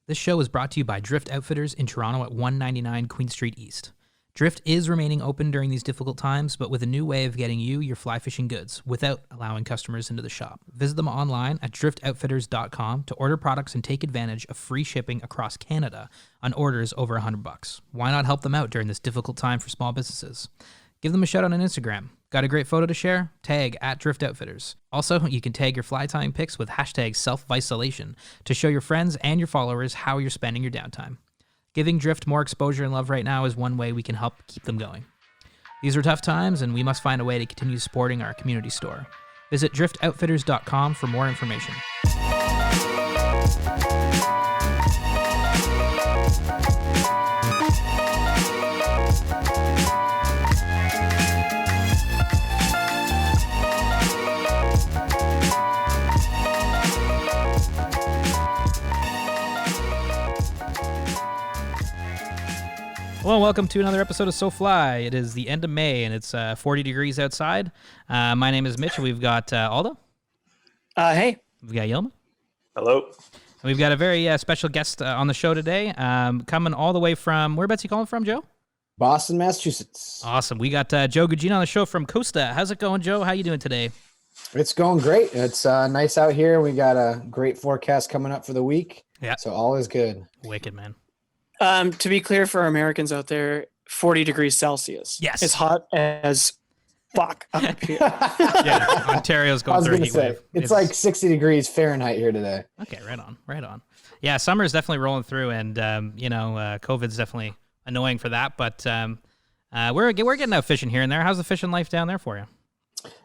This show is brought to you by Drift Outfitters in Toronto at 199 Queen Street East. Drift is remaining open during these difficult times, but with a new way of getting you your fly fishing goods without allowing customers into the shop. Visit them online at driftoutfitters.com to order products and take advantage of free shipping across Canada on orders over $100. Why not help them out during this difficult time for small businesses? Give them a shout out on Instagram. Got a great photo to share? Tag at Drift Outfitters. Also, you can tag your fly tying pics with hashtag self-isolation to show your friends and your followers how you're spending your downtime. Giving Drift more exposure and love right now is one way we can help keep them going. These are tough times, and we must find a way to continue supporting our community store. Visit driftoutfitters.com for more information. Hello, welcome to another episode of So Fly. It is the end of May, and it's 40 degrees outside. My name is Mitch, and we've got Aldo. Hey. We've got Yilma. Hello. And we've got a very special guest on the show today, coming all the way from, whereabouts you calling from, Joe? Boston, Massachusetts. Awesome. We got Joe Gugino on the show from Costa. How's it going, Joe? How you doing today? It's going great. It's nice out here. We got a great forecast coming up for the week. Yeah. So all is good. Wicked, man. To be clear for our Americans out there, 40 degrees Celsius. Yes. It's hot as fuck up here. Yeah, Ontario's going through a heat wave. It's like 60 degrees Fahrenheit here today. Okay, right on. Yeah, summer is definitely rolling through, and COVID's definitely annoying for that. But we're getting out fishing here and there. How's the fishing life down there for you?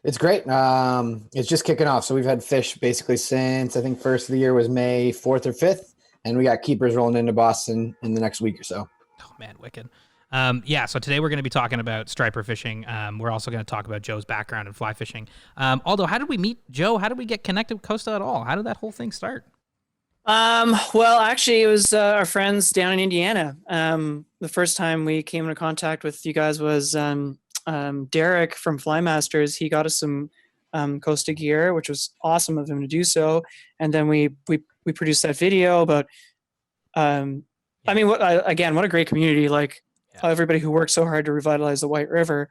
It's great. It's just kicking off. So we've had fish basically since I think first of the year was May 4th or 5th. And we got keepers rolling into Boston in the next week or so. Oh, man, wicked. So today we're going to be talking about striper fishing. We're also going to talk about Joe's background in fly fishing. Although, how did we meet Joe? How did we get connected with Costa at all? How did that whole thing start? Well, actually, it was our friends down in Indiana. The first time we came into contact with you guys was Derek from Fly Masters. He got us some Costa gear, which was awesome of him to do so. And then we produced that video about, what a great community, everybody who worked so hard to revitalize the White River.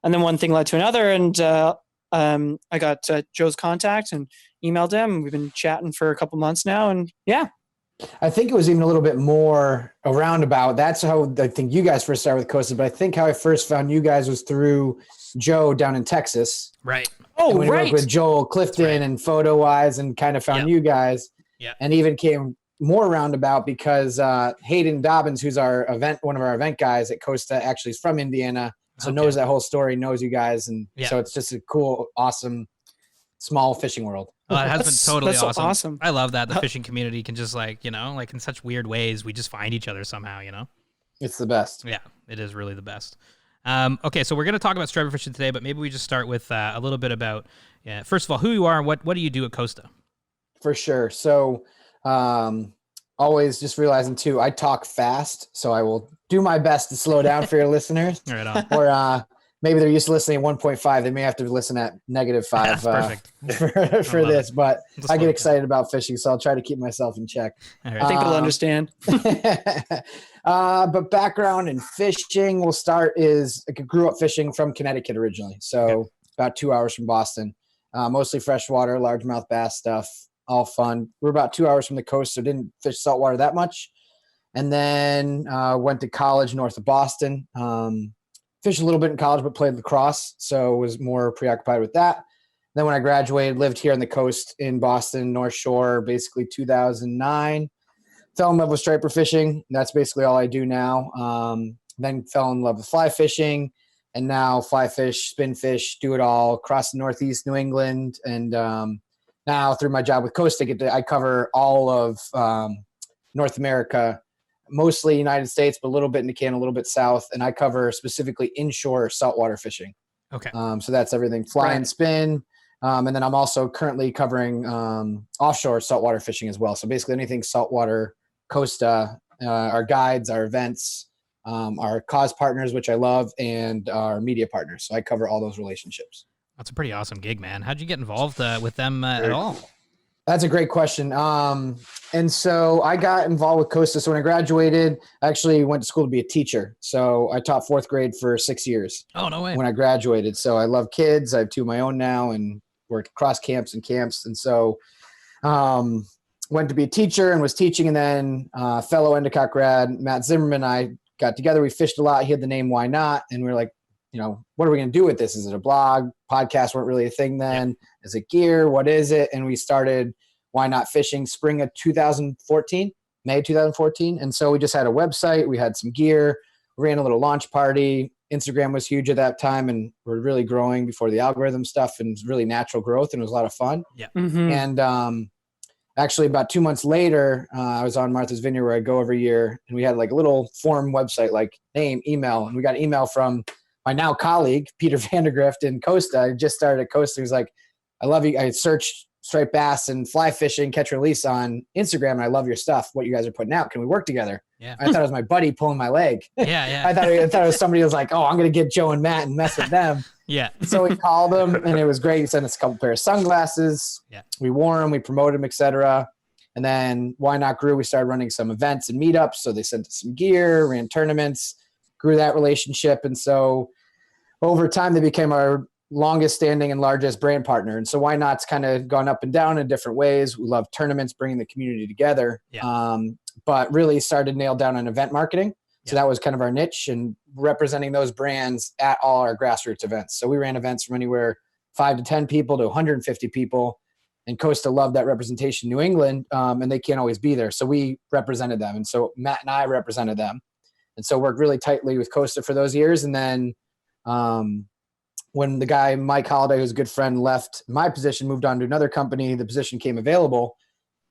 And then one thing led to another. And I got Joe's contact and emailed him. We've been chatting for a couple months now. And yeah. I think it was even a little bit more a roundabout. That's how I think you guys first started with Costa. But I think how I first found you guys was through Joe down in Texas. Right. Oh, right. Worked with Joel Clifton and Photo Wise and kind of found you guys. Yeah. And even came more roundabout because Hayden Dobbins, who's one of our event guys at Costa, actually is from Indiana. So knows that whole story, knows you guys. And so it's just a cool, awesome, small fishing world. Well, it has been totally that's awesome. So awesome. I love that the fishing community can just in such weird ways, we just find each other somehow, It's the best. Yeah, it is really the best. Okay, so we're going to talk about striper fishing today, but maybe we just start with a little bit about, first of all, who you are and what do you do at Costa? For sure. So always just realizing too, I talk fast, so I will do my best to slow down for your listeners. Right on. Or maybe they're used to listening at 1.5. They may have to listen at -5 for this, but I get excited about fishing, so I'll try to keep myself in check. Right. I think they'll understand. But background in fishing, we'll start I grew up fishing from Connecticut originally. So about 2 hours from Boston, mostly freshwater, largemouth bass stuff, all fun. We're about 2 hours from the coast, so didn't fish saltwater that much. And then went to college north of Boston. Fished a little bit in college, but played lacrosse, so was more preoccupied with that. Then when I graduated, lived here on the coast in Boston, North Shore, basically 2009. Fell in love with striper fishing. That's basically all I do now. Then fell in love with fly fishing, and now fly fish, spin fish, do it all across the Northeast, New England. And now through my job with Costa, I cover all of North America, mostly United States, but a little bit into Canada, a little bit south. And I cover specifically inshore saltwater fishing. Okay. So that's everything fly and spin. And then I'm also currently covering offshore saltwater fishing as well. So basically anything saltwater, Costa, our guides, our events, our cause partners, which I love, and our media partners. So I cover all those relationships. That's a pretty awesome gig, man. How'd you get involved with them at all? That's a great question. And so I got involved with Costa. So when I graduated, I actually went to school to be a teacher. So I taught fourth grade for 6 years. Oh, no way. When I graduated. So I love kids. I have two of my own now and worked across camps. And so went to be a teacher and was teaching. And then fellow Endicott grad, Matt Zimmerman, and I got together. We fished a lot. He had the name Why Not? And we were like, what are we going to do with this? Is it a blog? Podcasts weren't really a thing then. Yeah. Is it gear? What is it? And we started Why Not Fishing spring of 2014, May 2014. And so we just had a website. We had some gear. We ran a little launch party. Instagram was huge at that time, and we're really growing before the algorithm stuff, and really natural growth, and it was a lot of fun. Yeah. Mm-hmm. And actually about 2 months later, I was on Martha's Vineyard where I go every year, and we had like a little form website, like name, email, and we got an email from my now colleague, Peter Vandergrift in Costa. I just started at Costa. He was like, I love you. I searched striped bass and fly fishing, catch and release on Instagram, and I love your stuff, what you guys are putting out. Can we work together? Yeah. I thought it was my buddy pulling my leg. Yeah. I thought it was somebody who was like, oh, I'm going to get Joe and Matt and mess with them. Yeah. So we called them, and it was great. He sent us a couple pair of sunglasses. Yeah. We wore them, we promoted them, etc. And then Why Not grew. We started running some events and meetups. So they sent us some gear, ran tournaments, grew that relationship. And so over time, they became our longest standing and largest brand partner. And so Why Not's kind of gone up and down in different ways. We love tournaments, bringing the community together, but really started nailed down on event marketing. So that was kind of our niche, and representing those brands at all our grassroots events. So we ran events from anywhere 5 to 10 people to 150 people. And Costa loved that representation in New England, and they can't always be there. So we represented them. And so Matt and I represented them. And so worked really tightly with Costa for those years. And then when the guy, Mike Holliday, who's a good friend, left my position, moved on to another company, the position came available.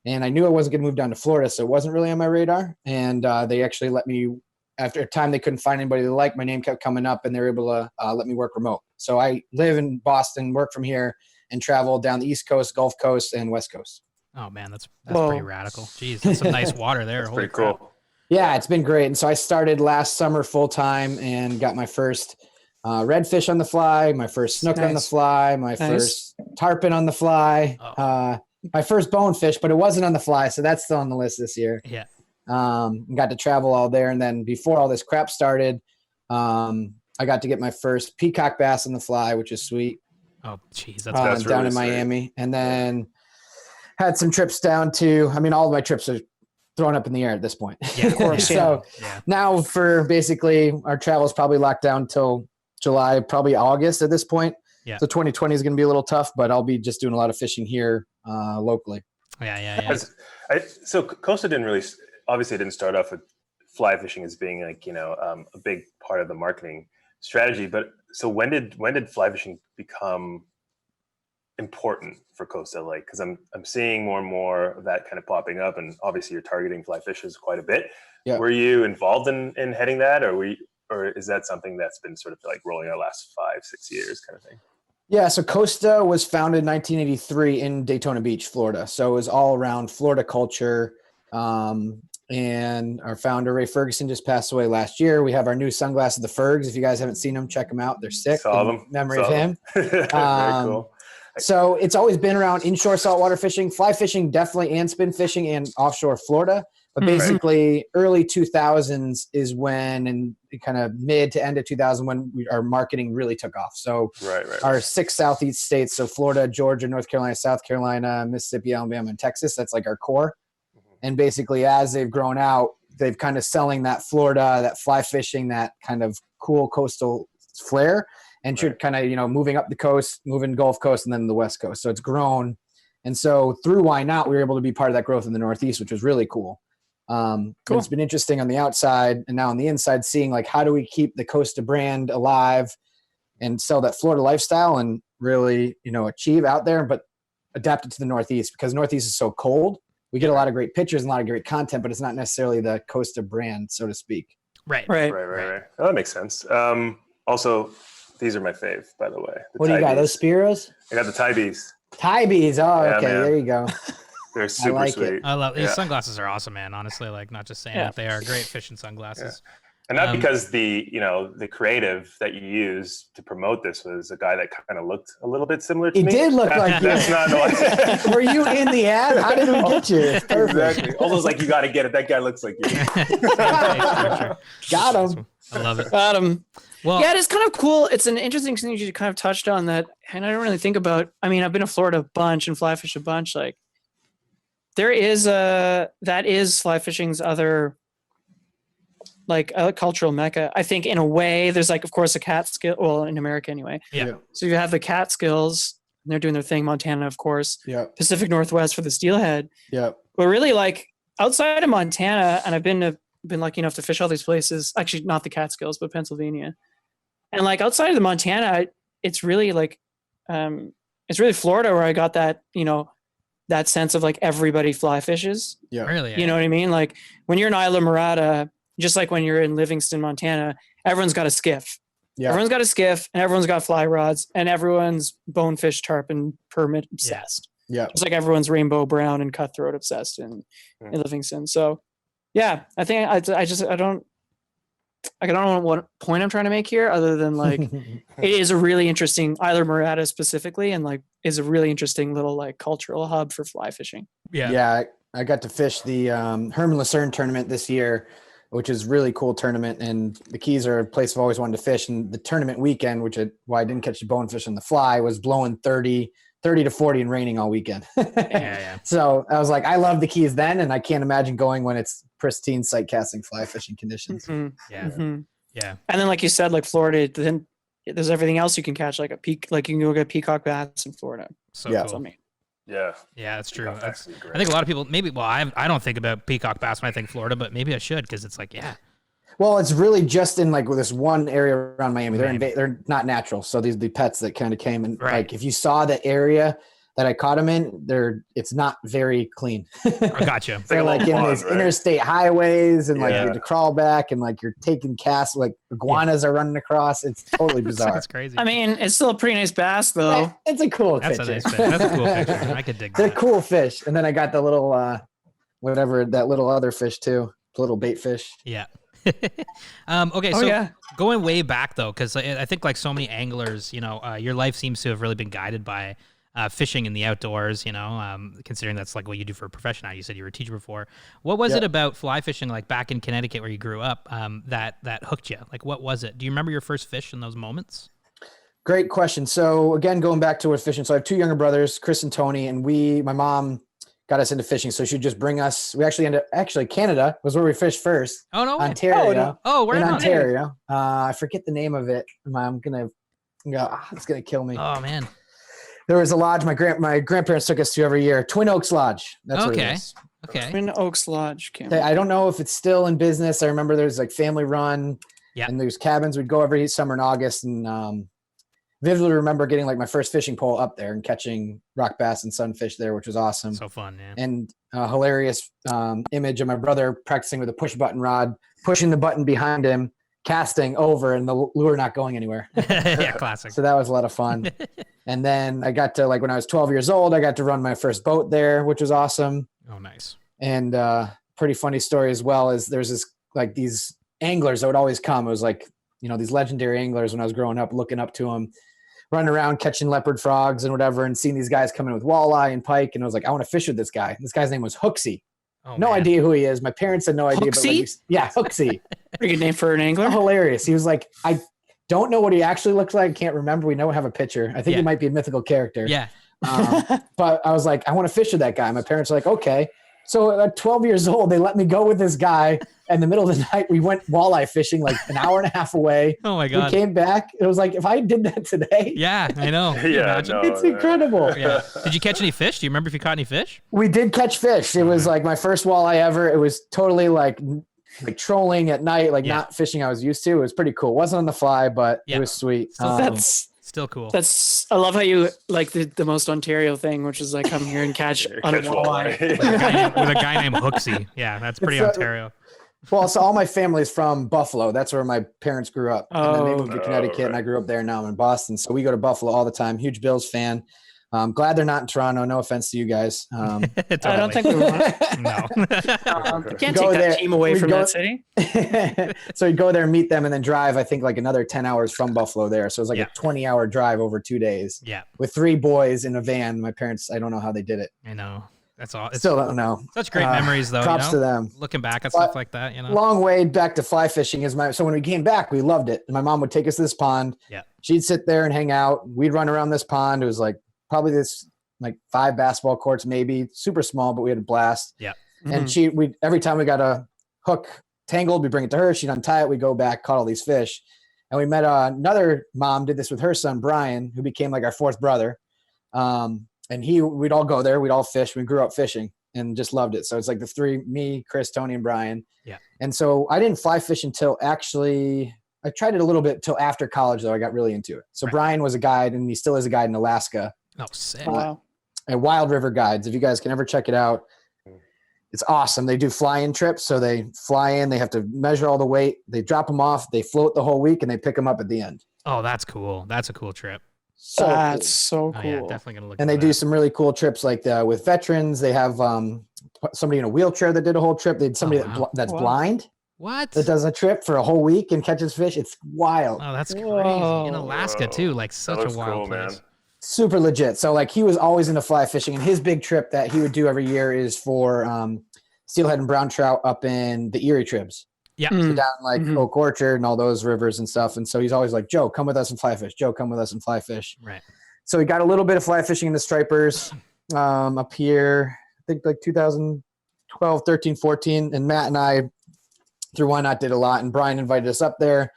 And I knew I wasn't going to move down to Florida, so it wasn't really on my radar. And they actually let me, after a time they couldn't find anybody they liked, my name kept coming up, and they were able to let me work remote. So I live in Boston, work from here, and travel down the East Coast, Gulf Coast, and West Coast. Oh, man, that's pretty radical. Jeez, that's some nice water there. That's pretty cool. Yeah, it's been great. And so I started last summer full-time and got my first redfish on the fly, my first snook on the fly, my first tarpon on the fly, my first bonefish, but it wasn't on the fly, so that's still on the list this year. Yeah. Got to travel all there. And then before all this crap started, I got to get my first peacock bass on the fly, which is sweet. Oh, geez, that's really down in sweet. Miami. And then had some trips down to, all of my trips are thrown up in the air at this point. Yeah, of course. So now for basically our travel is probably locked down till July, probably August at this point. Yeah. So 2020 is going to be a little tough, but I'll be just doing a lot of fishing here locally. Yeah. So Costa didn't start off with fly fishing as being like, a big part of the marketing strategy. But so when did fly fishing become important for Costa? Like, because I'm seeing more and more of that kind of popping up, and obviously you're targeting fly fishers quite a bit. Yeah. Were you involved in heading that, or is that something that's been sort of like rolling out the last 5-6 years kind of thing? Yeah, so Costa was founded in 1983 in Daytona Beach, Florida. So it was all around Florida culture. And our founder, Ray Ferguson, just passed away last year. We have our new sunglasses, the Fergs. If you guys haven't seen them, check them out. They're sick. Saw them. Memory of him. Very cool. So it's always been around inshore saltwater fishing, fly fishing, definitely, and spin fishing, and offshore Florida. But basically, early 2000s is when, and kind of mid to end of 2000, when our marketing really took off. So our 6 southeast states, so Florida, Georgia, North Carolina, South Carolina, Mississippi, Alabama, and Texas, that's like our core. And basically, as they've grown out, they've kind of selling that Florida, that fly fishing, that kind of cool coastal flair, and you're kind of, moving up the coast, moving Gulf Coast, and then the West Coast. So it's grown. And so through Why Not, we were able to be part of that growth in the Northeast, which was really cool. Cool. It's been interesting on the outside and now on the inside, seeing like, how do we keep the Costa brand alive and sell that Florida lifestyle and really, achieve out there, but adapt it to the Northeast, because Northeast is so cold. We get a lot of great pictures and a lot of great content, but it's not necessarily the Costa brand, so to speak. Right. Oh, that makes sense. Also, these are my fave, by the way. What do you got? Those Spiros? I got the Tybes. Tybes. Oh, yeah, okay. Man. There you go. They're super sweet. I love these sunglasses are awesome, man. Honestly, like, not just saying that, they are great fishing sunglasses. And not because the creative that you used to promote this was a guy that kind of looked a little bit similar to He me. did look like you. That's not the Were you in the ad? How did we get you? It's perfect. Exactly. Almost like you got to get it. That guy looks like you. Got him. I love it. Got him. Well, Yeah, it's kind of cool. It's an interesting thing you kind of touched on that, and I don't really think about. I mean, I've been to Florida a bunch and fly fish a bunch. Like, that is fly fishing's other like a cultural mecca. I think in a way, there's like, of course, a Catskill. Well, in America anyway. Yeah. So you have the Catskills, and they're doing their thing. Montana, of course. Yeah. Pacific Northwest for the steelhead. Yeah. But really, like outside of Montana, and I've been lucky enough to fish all these places. Actually, not the Catskills, but Pennsylvania. And like outside of the Montana, it's really like, it's really Florida where I got that, that sense of like everybody fly fishes. Yeah. really, You know what I mean? Like when you're in Isla Morada, just like when you're in Livingston, Montana, everyone's got a skiff. Yeah. Everyone's got a skiff and everyone's got fly rods and everyone's bonefish, tarpon, permit obsessed. Yeah. Just like everyone's rainbow brown and cutthroat obsessed in Livingston. So yeah, I think I don't know what point I'm trying to make here other than like, it is a really interesting, Isla Morada specifically, and like is a really interesting little like cultural hub for fly fishing. yeah. Yeah. I got to fish the Herman Lucerne tournament this year, which is a really cool tournament. And the Keys are a place I've always wanted to fish. And the tournament weekend, why I didn't catch the bonefish on the fly, was blowing 30 to 40 and raining all weekend. Yeah. So I was like, I love the Keys then, and I can't imagine going when it's pristine sight casting fly fishing conditions. Mhm. Yeah. Mhm. Yeah. And then, like you said, like Florida, then there's everything else you can catch, like you can go get peacock bass in Florida. So Yeah. That's cool. what I mean. Yeah. Yeah, that's true. That's great. I think a lot of people I don't think about peacock bass when I think Florida, but maybe I should because it's like, yeah. Well, it's really just in like this one area around Miami. Miami. They're not natural. So these are the pets that kind of came and Right. like, if you saw the area that I caught them in, it's not very clean. I gotcha. It's They're a like little in pond, these right? interstate highways and like you Yeah. have to crawl back and like you're taking casts, like iguanas are running across. It's totally bizarre. That's crazy. I mean, it's still a pretty nice bass, though. It's a cool That's a picture. nice fish. That's a cool picture. I could dig They're that. cool fish. And then I got the little, that little other fish too, the little bait fish. Yeah. Okay, so yeah. going way back though, because I think like so many anglers, your life seems to have really been guided by fishing in the outdoors. Considering that's like what you do for a profession now. You said you were a teacher before. What was it about fly fishing, like back in Connecticut where you grew up, that hooked you? Like, what was it? Do you remember your first fish in those moments? Great question. So again, going back to what fishing. So I have two younger brothers, Chris and Tony, and my mom got us into fishing. So she'd just bring us, we actually Canada was where we fished first. Oh no way. Ontario. Oh, where in in Ontario. I forget the name of it. I'm going to go, it's going to kill me. Oh man. There was a lodge my grandparents took us to every year, Twin Oaks Lodge. That's what it Okay. is. Okay. Twin Oaks Lodge. I don't know if it's still in business. I remember there's like family run. Yeah. And there's cabins. We'd go every summer in August, and vividly remember getting like my first fishing pole up there and catching rock bass and sunfish there, which was awesome. So fun, man. And a hilarious image of my brother practicing with a push button rod, pushing the button behind him, casting over, and the lure not going anywhere. Yeah, classic. So that was a lot of fun. And then I got to, like, when I was 12 years old, I got to run my first boat there, which was awesome. Oh, nice. And pretty funny story as well is there's these anglers that would always come. It was like, these legendary anglers when I was growing up, looking up to them, running around catching leopard frogs and whatever, and seeing these guys coming with walleye and pike. And I was like, I want to fish with this guy. This guy's name was Hooksy. Oh, No man. idea who he is. My parents had no idea. But like, Hooksy? yeah, Hooksy. Pretty good name for an angler. Hilarious. He was like, I don't know what he actually looks like. Can't remember. We don't have a picture. I think Yeah. he might be a mythical character. Yeah. But I was like, I want to fish with that guy. My parents were like, okay. So at 12 years old, they let me go with this guy. In the middle of the night, we went walleye fishing like an hour and a half away. Oh my We God. came back. It was like, if I did that today, Yeah, I know. Can you Yeah, imagine? no. it's incredible. Yeah. Did you catch any fish? Do you remember if you caught any fish? We did catch fish. It was like my first walleye ever. It was totally like trolling at night, like Yeah. not fishing I was used to. It was pretty cool. It wasn't on the fly, but Yeah. it was sweet. So That's Still cool. I love how you like the most Ontario thing, which is like come here and catch on a Catch walleye. walleye. With a guy named Hooksy. Yeah, that's pretty It's, Ontario. Well, so all my family's from Buffalo. That's where my parents grew up. And then they Oh. moved to Connecticut, and I grew up there. Now I'm in Boston. So we go to Buffalo all the time. Huge Bills fan. I'm glad they're not in Toronto. No offense to you guys. I don't think we want it. No. You can't Go take there. that team away We from go- that city. So we'd go there, meet them, and then drive, I think, like another 10 hours from Buffalo there. So it was like Yeah. a 20-hour drive over 2 days Yeah, with 3 boys in a van. My parents, I don't know how they did it. I know. That's all. It's Still don't know. such great memories, though. Props to them. Looking back at But stuff like that, Long way back to fly fishing is so when we came back, we loved it. My mom would take us to this pond. Yeah. She'd sit there and hang out. We'd run around this pond. It was like probably this like 5 basketball courts, maybe super small, but we had a blast. Yeah. And every time we got a hook tangled, we bring it to her. She'd untie it. We go back, caught all these fish. And we met another mom did this with her son, Brian, who became like our 4th brother. And we'd all go there. We'd all fish. We grew up fishing and just loved it. So it's like the 3, me, Chris, Tony, and Brian. Yeah. And so I didn't fly fish until I tried it a little bit till after college, though. I got really into it. So Right. Brian was a guide, and he still is a guide in Alaska Oh, sick. Wow. at Wild River Guides. If you guys can ever check it out, it's awesome. They do fly-in trips. So they fly in, they have to measure all the weight. They drop them off. They float the whole week, and they pick them up at the end. Oh, that's cool. That's a cool trip. So That's cool. so Oh, yeah, cool. definitely gonna look. And into they do that. some really cool trips like with veterans. They have somebody in a wheelchair that did a whole trip. They had somebody wow. that's Wow. blind What? that does a trip for a whole week and catches fish. It's wild. Oh, that's crazy. Whoa. In Alaska too, like That such looks a wild cool, place. man. Super legit. So like he was always into fly fishing, and his big trip that he would do every year is for steelhead and brown trout up in the Erie tribs. Yeah. So Mm. down like Mhm. Oak Orchard and all those rivers and stuff. And so he's always like, Joe, come with us and fly fish. Joe, come with us and fly fish. Right. So we got a little bit of fly fishing in the stripers up here, I think like 2012, 13, 14. And Matt and I, through Why Not, did a lot. And Brian invited us up there.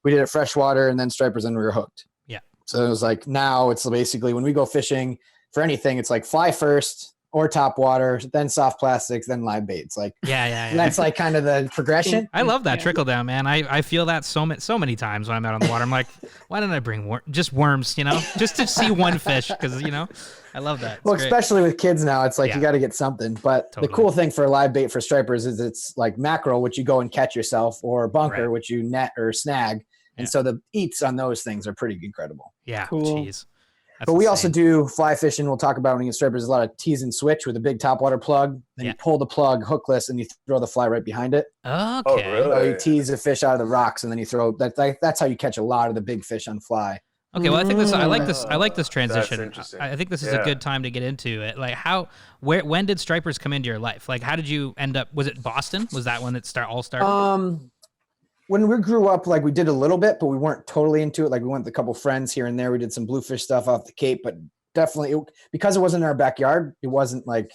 We did it freshwater and then stripers, and we were hooked. Yeah. So it was like now it's basically when we go fishing for anything, it's like fly first or top water, then soft plastics, then live bait. It's like Yeah. that's like kind of the progression. I love that Yeah. trickle down, man. I feel that so many times when I'm out on the water. I'm like, why didn't I bring just worms? Just to see one fish, because I love that. It's Well, great. especially with kids now, it's like Yeah. you got to get something. But Totally. the cool thing for a live bait for stripers is it's like mackerel, which you go and catch yourself, or bunker, Right. which you net or snag. And Yeah. so the eats on those things are pretty incredible. Yeah, Cool. jeez. But we also do fly fishing. We'll talk about when you get stripers. There's a lot of tease and switch with a big topwater plug. Then Yeah. you pull the plug hookless and you throw the fly right behind it. Okay. Oh, really? So you tease a fish out of the rocks and then you throw that. That's how you catch a lot of the big fish on fly. Okay, well, I think I like this. I like this transition. interesting. I think this is a Yeah. good time to get into it. Like, when did stripers come into your life? Like, how did you end up? Was it Boston? Was that when it all started? When we grew up, like we did a little bit, but we weren't totally into it. Like we went with a couple friends here and there. We did some bluefish stuff off the Cape, but definitely because it wasn't in our backyard, it wasn't like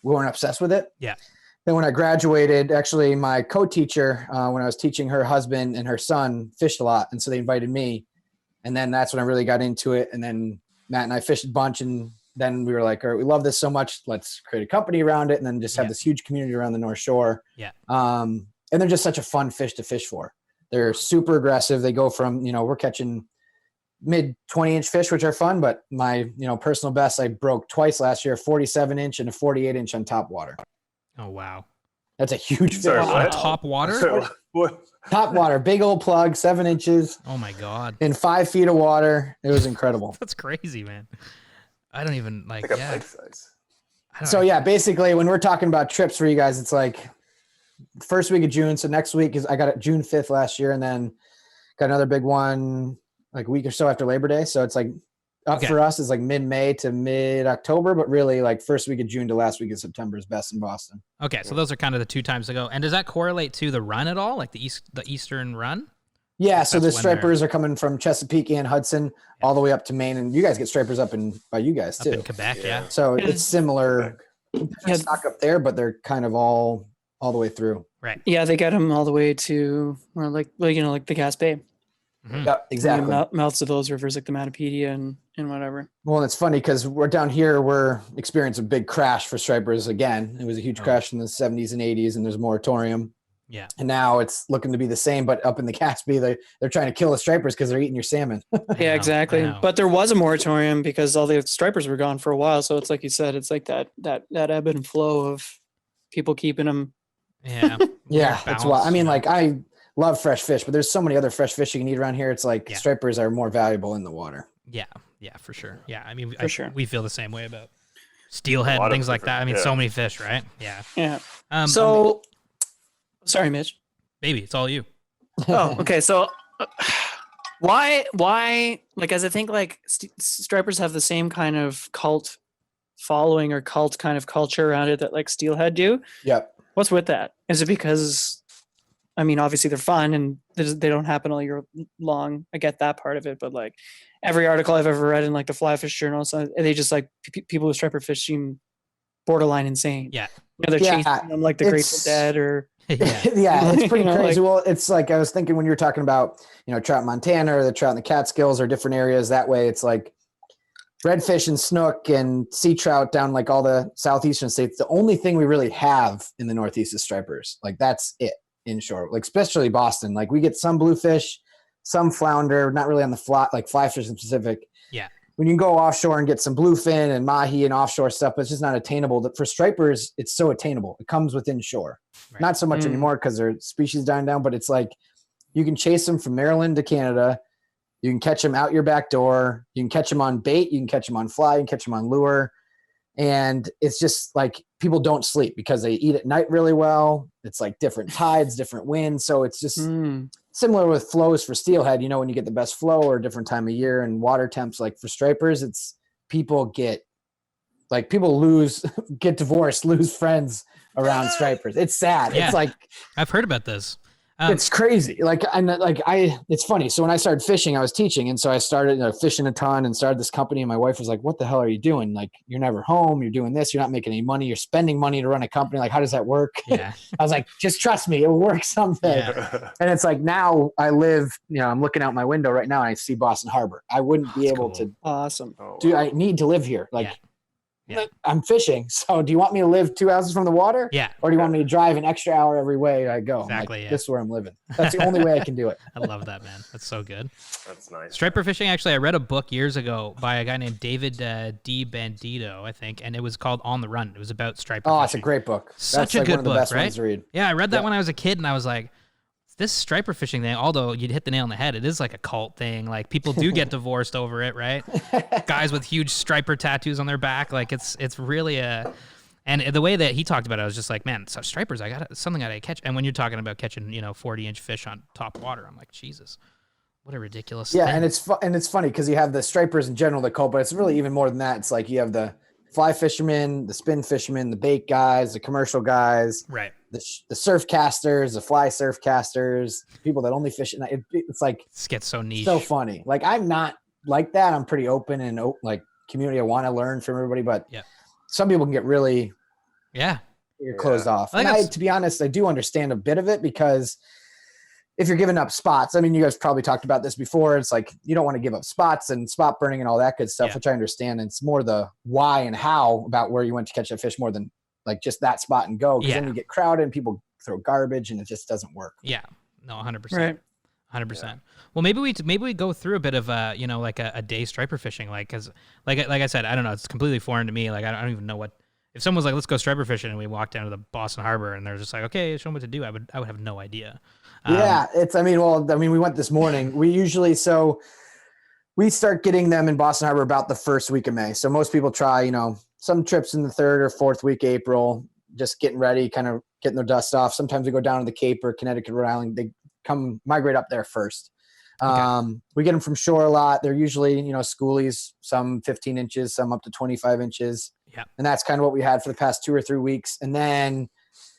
we weren't obsessed with it. Yeah. Then when I graduated, actually my co-teacher, when I was teaching, her husband and her son fished a lot. And so they invited me. And then that's when I really got into it. And then Matt and I fished a bunch. And then we were like, all right, we love this so much. Let's create a company around it. And then just have Yeah. this huge community around the North Shore. Yeah. And they're just such a fun fish to fish for. They're super aggressive. They go from, we're catching mid 20-inch fish, which are fun, but my, personal best, I broke twice last year, 47-inch and a 48-inch on top water. Oh wow. That's a huge fish. Sorry, On what? top water? So, what? Top water, big old plug, 7 inches Oh my god. in 5 feet of water. It was incredible. That's crazy, man. I don't even Like a yeah. bite size. I don't So yeah, basically when we're talking about trips for you guys, it's like first week of June. So next week I got it June 5th last year, and then got another big one like a week or so after Labor Day. So it's like up Okay. for us is like mid-May to mid-October, but really like first week of June to last week of September is best in Boston. Okay, so those are kind of the 2 times to go. And does that correlate to the run at all? Like the eastern run? Yeah, so the That's when they're- stripers are coming from Chesapeake and Hudson all the way up to Maine, and you guys get stripers up by you guys Up too. in Quebec, yeah. So it's similar. Yeah. Stock up there, but they're kind of all the way through. Right. Yeah, they get them all the way to where like the Cass Bay. Mhm. Yep, exactly. Mouths of those rivers like the Matapedia and whatever. Well, and it's funny because we're down here, we're experiencing a big crash for stripers again. It was a huge Oh. crash in the 70s and 80s, and there's a moratorium. Yeah. And now it's looking to be the same, but up in the Caspi, they're trying to kill the stripers because they're eating your salmon. I Yeah, know, exactly. I know. But there was a moratorium because all the stripers were gone for a while. So it's like you said, it's like that ebb and flow of people keeping them. Yeah. Yeah, Weird that's why. balance, I mean, yeah. like I love fresh fish, but there's so many other fresh fish you can eat around here. It's like Yeah. stripers are more valuable in the water. Yeah. Yeah, for sure. Yeah, I mean, For sure. we feel the same way about steelhead A lot and of things like that. I mean, different- so yeah. many fish, right? Yeah. Yeah. So, sorry, Mitch. Baby, it's all you. Oh, okay. So, uh, why, like, as I think, like, stripers have the same kind of cult following or cult kind of culture around it that like steelhead do. Yep. What's with that? Is it because, I mean, obviously they're fun and they don't happen all year long. I get that part of it, but like every article I've ever read in like the Fly Fish Journal, so they just like people who striper fish seem borderline insane. Yeah. You know, they're chasing them like the Grateful it's- Dead or Yeah. Yeah, it's pretty You know, crazy. like- Well, it's like I was thinking when you were talking about, trout in Montana or the trout in the Catskills or different areas. That way, it's like redfish and snook and sea trout down like all the southeastern states. The only thing we really have in the Northeast is stripers. Like that's it inshore. Like especially Boston. Like we get some bluefish, some flounder, not really on the fly fish in specific. Yeah. When you go offshore and get some bluefin and mahi and offshore stuff, but it's just not attainable. For stripers, it's so attainable. It comes within shore. Right. Not so much Mm. anymore because their species dying down, but it's like you can chase them from Maryland to Canada. You can catch them out your back door. You can catch them on bait. You can catch them on fly. You can catch them on lure. And it's just like people don't sleep because they eat at night really well. It's like different tides, different winds. So it's just similar with flows for steelhead. When you get the best flow or a different time of year and water temps, like for stripers, it's people get divorced, lose friends around stripers. It's sad. Yeah. It's like, I've heard about this. it's crazy. It's funny. So when I started fishing, I was teaching. And so I started fishing a ton and started this company. And my wife was like, what the hell are you doing? Like, you're never home. You're doing this. You're not making any money. You're spending money to run a company. Like, how does that work? Yeah. I was like, just trust me. It will work someday. Yeah. And it's like now I live, I'm looking out my window right now and I see Boston Harbor. I wouldn't be That's able cool. to awesome. Oh, do. wow. I need to live here. Like, Yeah. I'm fishing. So do you want me to live 2 houses from the water? Yeah. Or do you want me to drive an extra hour every way I go? I'm Exactly, like, yeah. this is where I'm living. That's the only way I can do it. I love that, man. That's so good. That's nice. Striper fishing, actually, I read a book years ago by a guy named David D. Bandito, I think, and it was called On the Run. It was about striper Oh, fishing. it's a great book. Such That's a like good one of the book, best right? ones to read. Yeah, I read that Yeah. when I was a kid, and I was like, this striper fishing thing, although you'd hit the nail on the head, it is like a cult thing. Like, people do get divorced over it, right? Guys with huge striper tattoos on their back. Like, it's really a... And the way that he talked about it, I was just like, man, so stripers, something I gotta catch. And when you're talking about catching, 40-inch fish on top water, I'm like, Jesus, what a ridiculous Yeah, thing. and it's funny because you have the stripers in general, the cult, but it's really even more than that. It's like you have the fly fishermen, the spin fishermen, the bait guys, the commercial guys, Right. the surf casters, the fly surf casters, people that only fish at night. It's like This gets so niche. so funny. Like I'm not like that. I'm pretty open and like community. I want to learn from everybody, but Yeah. some people can get really Yeah. closed off. I think And that's- to be honest, I do understand a bit of it because if you're giving up spots, I mean, you guys probably talked about this before. It's like you don't want to give up spots and spot burning and all that good stuff, Yeah. which I understand. And it's more the why and how about where you went to catch a fish more than like just that spot and go. Because then Yeah. you get crowded and people throw garbage and it just doesn't work. Yeah. No, 100%. Right. 100%. Well, maybe we go through a bit of like a day striper fishing, like, cause like I said, I don't know, it's completely foreign to me. Like I don't even know what, if someone was like, let's go striper fishing, and we walked down to the Boston Harbor and they're just like, okay, show them what to do. I would have no idea. Yeah, we went this morning. We usually, we start getting them in Boston Harbor about the first week of May. So most people try, some trips in the third or fourth week April, just getting ready, kind of getting their dust off. Sometimes we go down to the Cape or Connecticut, Rhode Island. They migrate up there first. We get them from shore a lot. They're usually, schoolies, some 15 inches, some up to 25 inches. Yeah. And that's kind of what we had for the past 2 or 3 weeks. And then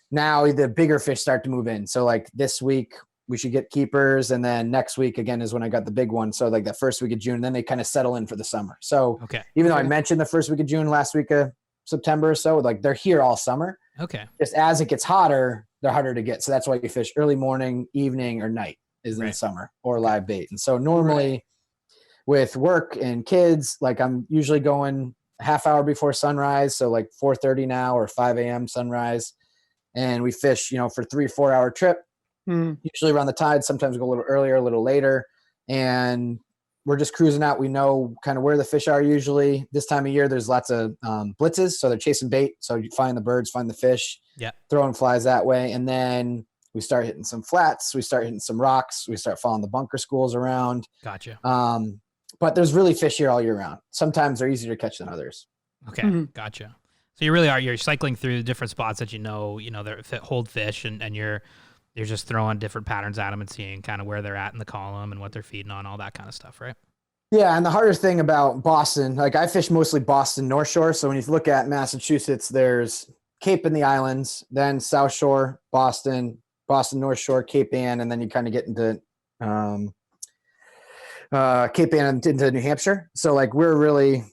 now the bigger fish start to move in. So like this week we should get keepers. And then next week again is when I got the big one. So like that first week of June, then they kind of settle in for the summer. So Okay. even though I mentioned the first week of June, last week of September or so, like they're here all summer. Okay. Just as it gets hotter, they're harder to get. So that's why you fish early morning, evening, or night is in the Right. summer or live bait. And so normally with work and kids, like I'm usually going a half hour before sunrise. So like 4:30 now or 5 a.m. sunrise. And we fish, for 3 or 4 hour trip, usually around the tide. Sometimes we go a little earlier, a little later. And we're just cruising out. We know kind of where the fish are usually. This time of year, there's lots of blitzes. So they're chasing bait. So you find the birds, find the fish, Yeah. throwing flies that way. And then we start hitting some flats. We start hitting some rocks. We start following the bunker schools around. Gotcha. But but there's really fish here all year round. Sometimes they're easier to catch than others. Okay, gotcha. So you're cycling through different spots that that hold fish, and you're just throwing different patterns at them and seeing kind of where they're at in the column and what they're feeding on, all that kind of stuff, right? Yeah, and the hardest thing about Boston, like I fish mostly Boston North Shore. So when you look at Massachusetts, there's Cape and the Islands, then South Shore, Boston North Shore, Cape Ann, and then you kind of get into Cape Ann and into New Hampshire. So like we're really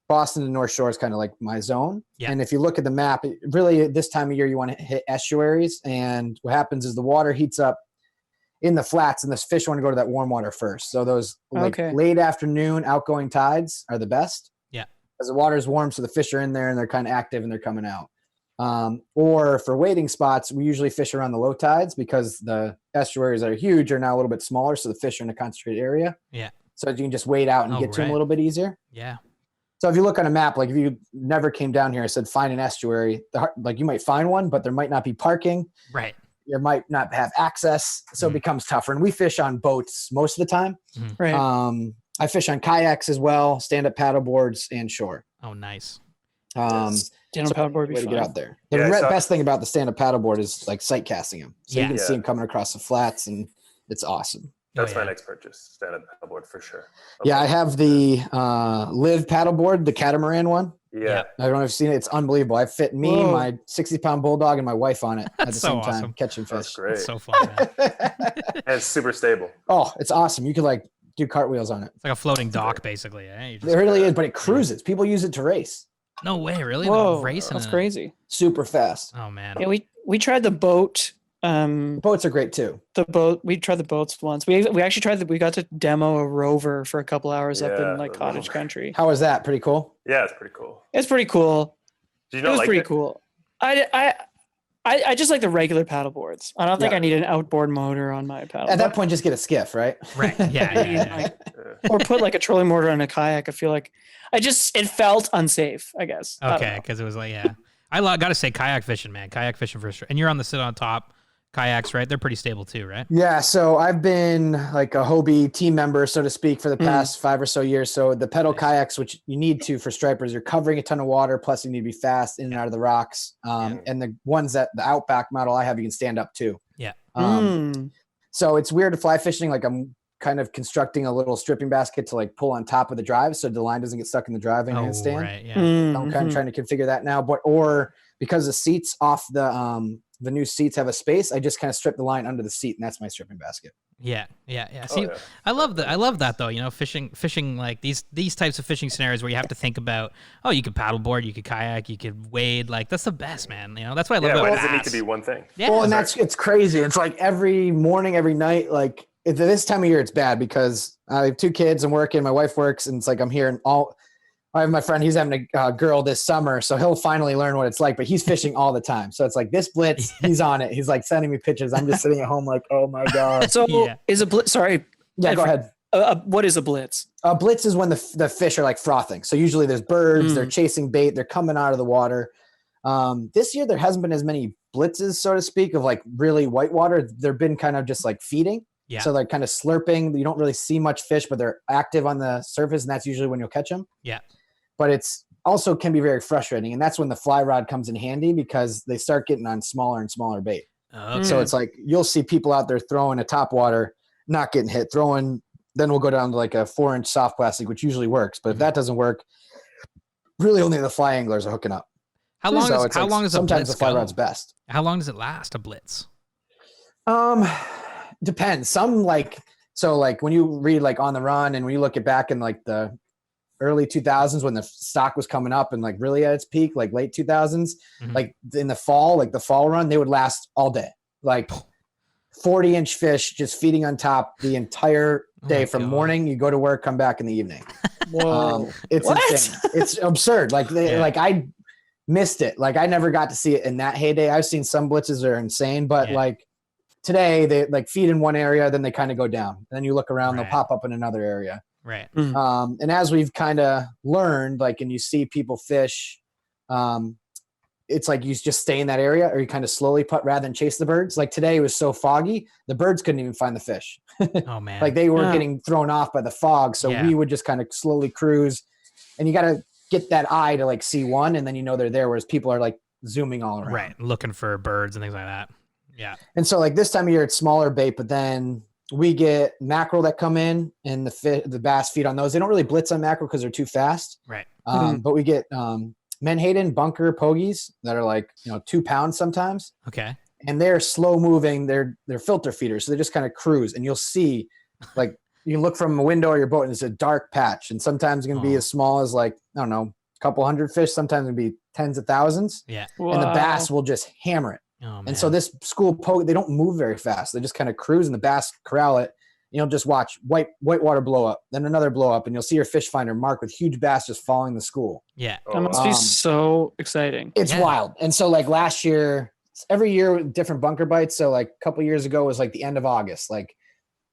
Boston and North Shore is kind of like my zone. Yeah. And if you look at the map, really this time of year you want to hit estuaries, and what happens is the water heats up in the flats, and the fish want to go to that warm water first. So those late afternoon outgoing tides are the best. Yeah. Because the water is warm, so the fish are in there and they're kind of active and they're coming out. Or for wading spots, we usually fish around the low tides because the estuaries that are huge are now a little bit smaller, so the fish are in a concentrated area. Yeah. So you can just wade out and get to them a little bit easier. Yeah. So if you look on a map, like if you never came down here, I said find an estuary, like you might find one, but there might not be parking. Right. You might not have access, so it becomes tougher. And we fish on boats most of the time. Right. I fish on kayaks as well, stand-up paddle boards, and shore. Oh, nice. Stand-up paddleboard Way to get out there. The Yeah, best thing about the stand-up paddleboard is like sight casting them, so you can see them coming across the flats, and it's awesome. That's my next purchase, stand-up paddleboard for sure. Yeah, I have the Live paddleboard, the catamaran one. Yeah. I don't know if you've seen it. It's unbelievable. I fit me, my 60-pound bulldog, and my wife on it at the same time, catching fish. That's great. It's so fun, man. And it's super stable. Oh, it's awesome. You could like do cartwheels on it. It's like a floating dock, basically. Eh? It really is, but it cruises. People use it to race. No way, really? Whoa, Racing that's in it? crazy. Super fast. Oh man. Yeah, we tried the boat. Boats are great too. We tried the boats once. We actually tried we got to demo a rover for a couple hours up in like cottage country. How was that? Pretty cool. Yeah, it's pretty cool. It's pretty cool. Did you It not was like pretty it? cool. I just like the regular paddle boards. I don't think I need an outboard motor on my paddle. At that point, just get a skiff, right? Right. Yeah. Or put like a trolling motor on a kayak. I feel like it felt unsafe, I guess. Okay, because it was like, I got to say kayak fishing, man. Kayak fishing for sure. And you're on the sit on top kayaks, right? They're pretty stable too, right? Yeah. So I've been like a Hobie team member, so to speak, for the past 5 or so years. So the pedal kayaks, which you need to for stripers, you're covering a ton of water. Plus, you need to be fast in and out of the rocks. And the ones that the Outback model I have, you can stand up too. Yeah. So it's weird to fly fishing. Like I'm kind of constructing a little stripping basket to like pull on top of the drive, so the line doesn't get stuck in the driving handstand. Right. Yeah. I'm kind of trying to configure that now, or because the seats off the new seats have a space, I just kind of strip the line under the seat, and that's my stripping basket. Yeah. See, I love that though. You know, fishing like these types of fishing scenarios where you have to think about, oh, you could paddleboard, you could kayak, you could wade. Like that's the best, man. You know, that's what I love Why about does it need bass. to be one thing? Yeah. Well, and it's crazy. It's like every morning, every night. Like at this time of year, it's bad because I have 2 kids. I'm working. My wife works, and it's like I'm here and I have my friend, he's having a girl this summer, so he'll finally learn what it's like, but he's fishing all the time. So it's like this blitz, he's on it. He's like sending me pictures. I'm just sitting at home like, oh my God. So is a blitz, sorry. Yeah, go ahead. What is a blitz? A blitz is when the fish are like frothing. So usually there's birds, they're chasing bait, they're coming out of the water. This year there hasn't been as many blitzes, so to speak, of like really whitewater. They've been kind of just like feeding. Yeah. So they're kind of slurping. You don't really see much fish, but they're active on the surface, and that's usually when you'll catch them. Yeah. But it's also can be very frustrating. And that's when the fly rod comes in handy because they start getting on smaller and smaller bait. Okay. So it's like you'll see people out there throwing a top water, not getting hit, then we'll go down to like a 4-inch soft plastic, which usually works. But if that doesn't work, really only the fly anglers are hooking up. How long does a sometimes blitz the fly go? rod's best. How long does it last, a blitz? Depends. Some like when you read like On the Run and when you look at back in like the early 2000s when the stock was coming up and like really at its peak, like late 2000s, like in the fall, like the fall run, they would last all day. Like 40-inch fish just feeding on top the entire day from morning. You go to work, come back in the evening. Whoa. It's insane. It's absurd. Like like I missed it. Like I never got to see it in that heyday. I've seen some blitzes that are insane, but like today they like feed in one area, then they kind of go down. And then you look around, they'll pop up in another area. Right. And as we've kind of learned, like, and you see people fish, it's like you just stay in that area or you kind of slowly put rather than chase the birds. Like today it was so foggy, the birds couldn't even find the fish. Oh man. Like they were getting thrown off by the fog. So Yeah. we would just kind of slowly cruise, and you got to get that eye to like see one, and then you know they're there, whereas people are like zooming all around. Right. Looking for birds and things like that. Yeah. And so like this time of year, it's smaller bait, but then we get mackerel that come in, and the bass feed on those. They don't really blitz on mackerel because they're too fast. Right. But we get menhaden bunker pogies that are like 2 pounds sometimes, Okay. and they're slow moving. They're filter feeders, so they just kind of cruise, and you'll see like you look from a window of your boat, and it's a dark patch, and sometimes it can be as small as like I don't know, a couple hundred fish. Sometimes it can be tens of thousands. Yeah. And the bass will just hammer it. Oh man. And so this school poke, they don't move very fast. They just kind of cruise, and the bass corral it. You'll just watch whitewater blow up, then another blow up, and you'll see your fish finder mark with huge bass just following the school. Yeah. That must be so exciting. It's wild. And so like last year, every year with different bunker bites. So like a couple years ago was like the end of August. Like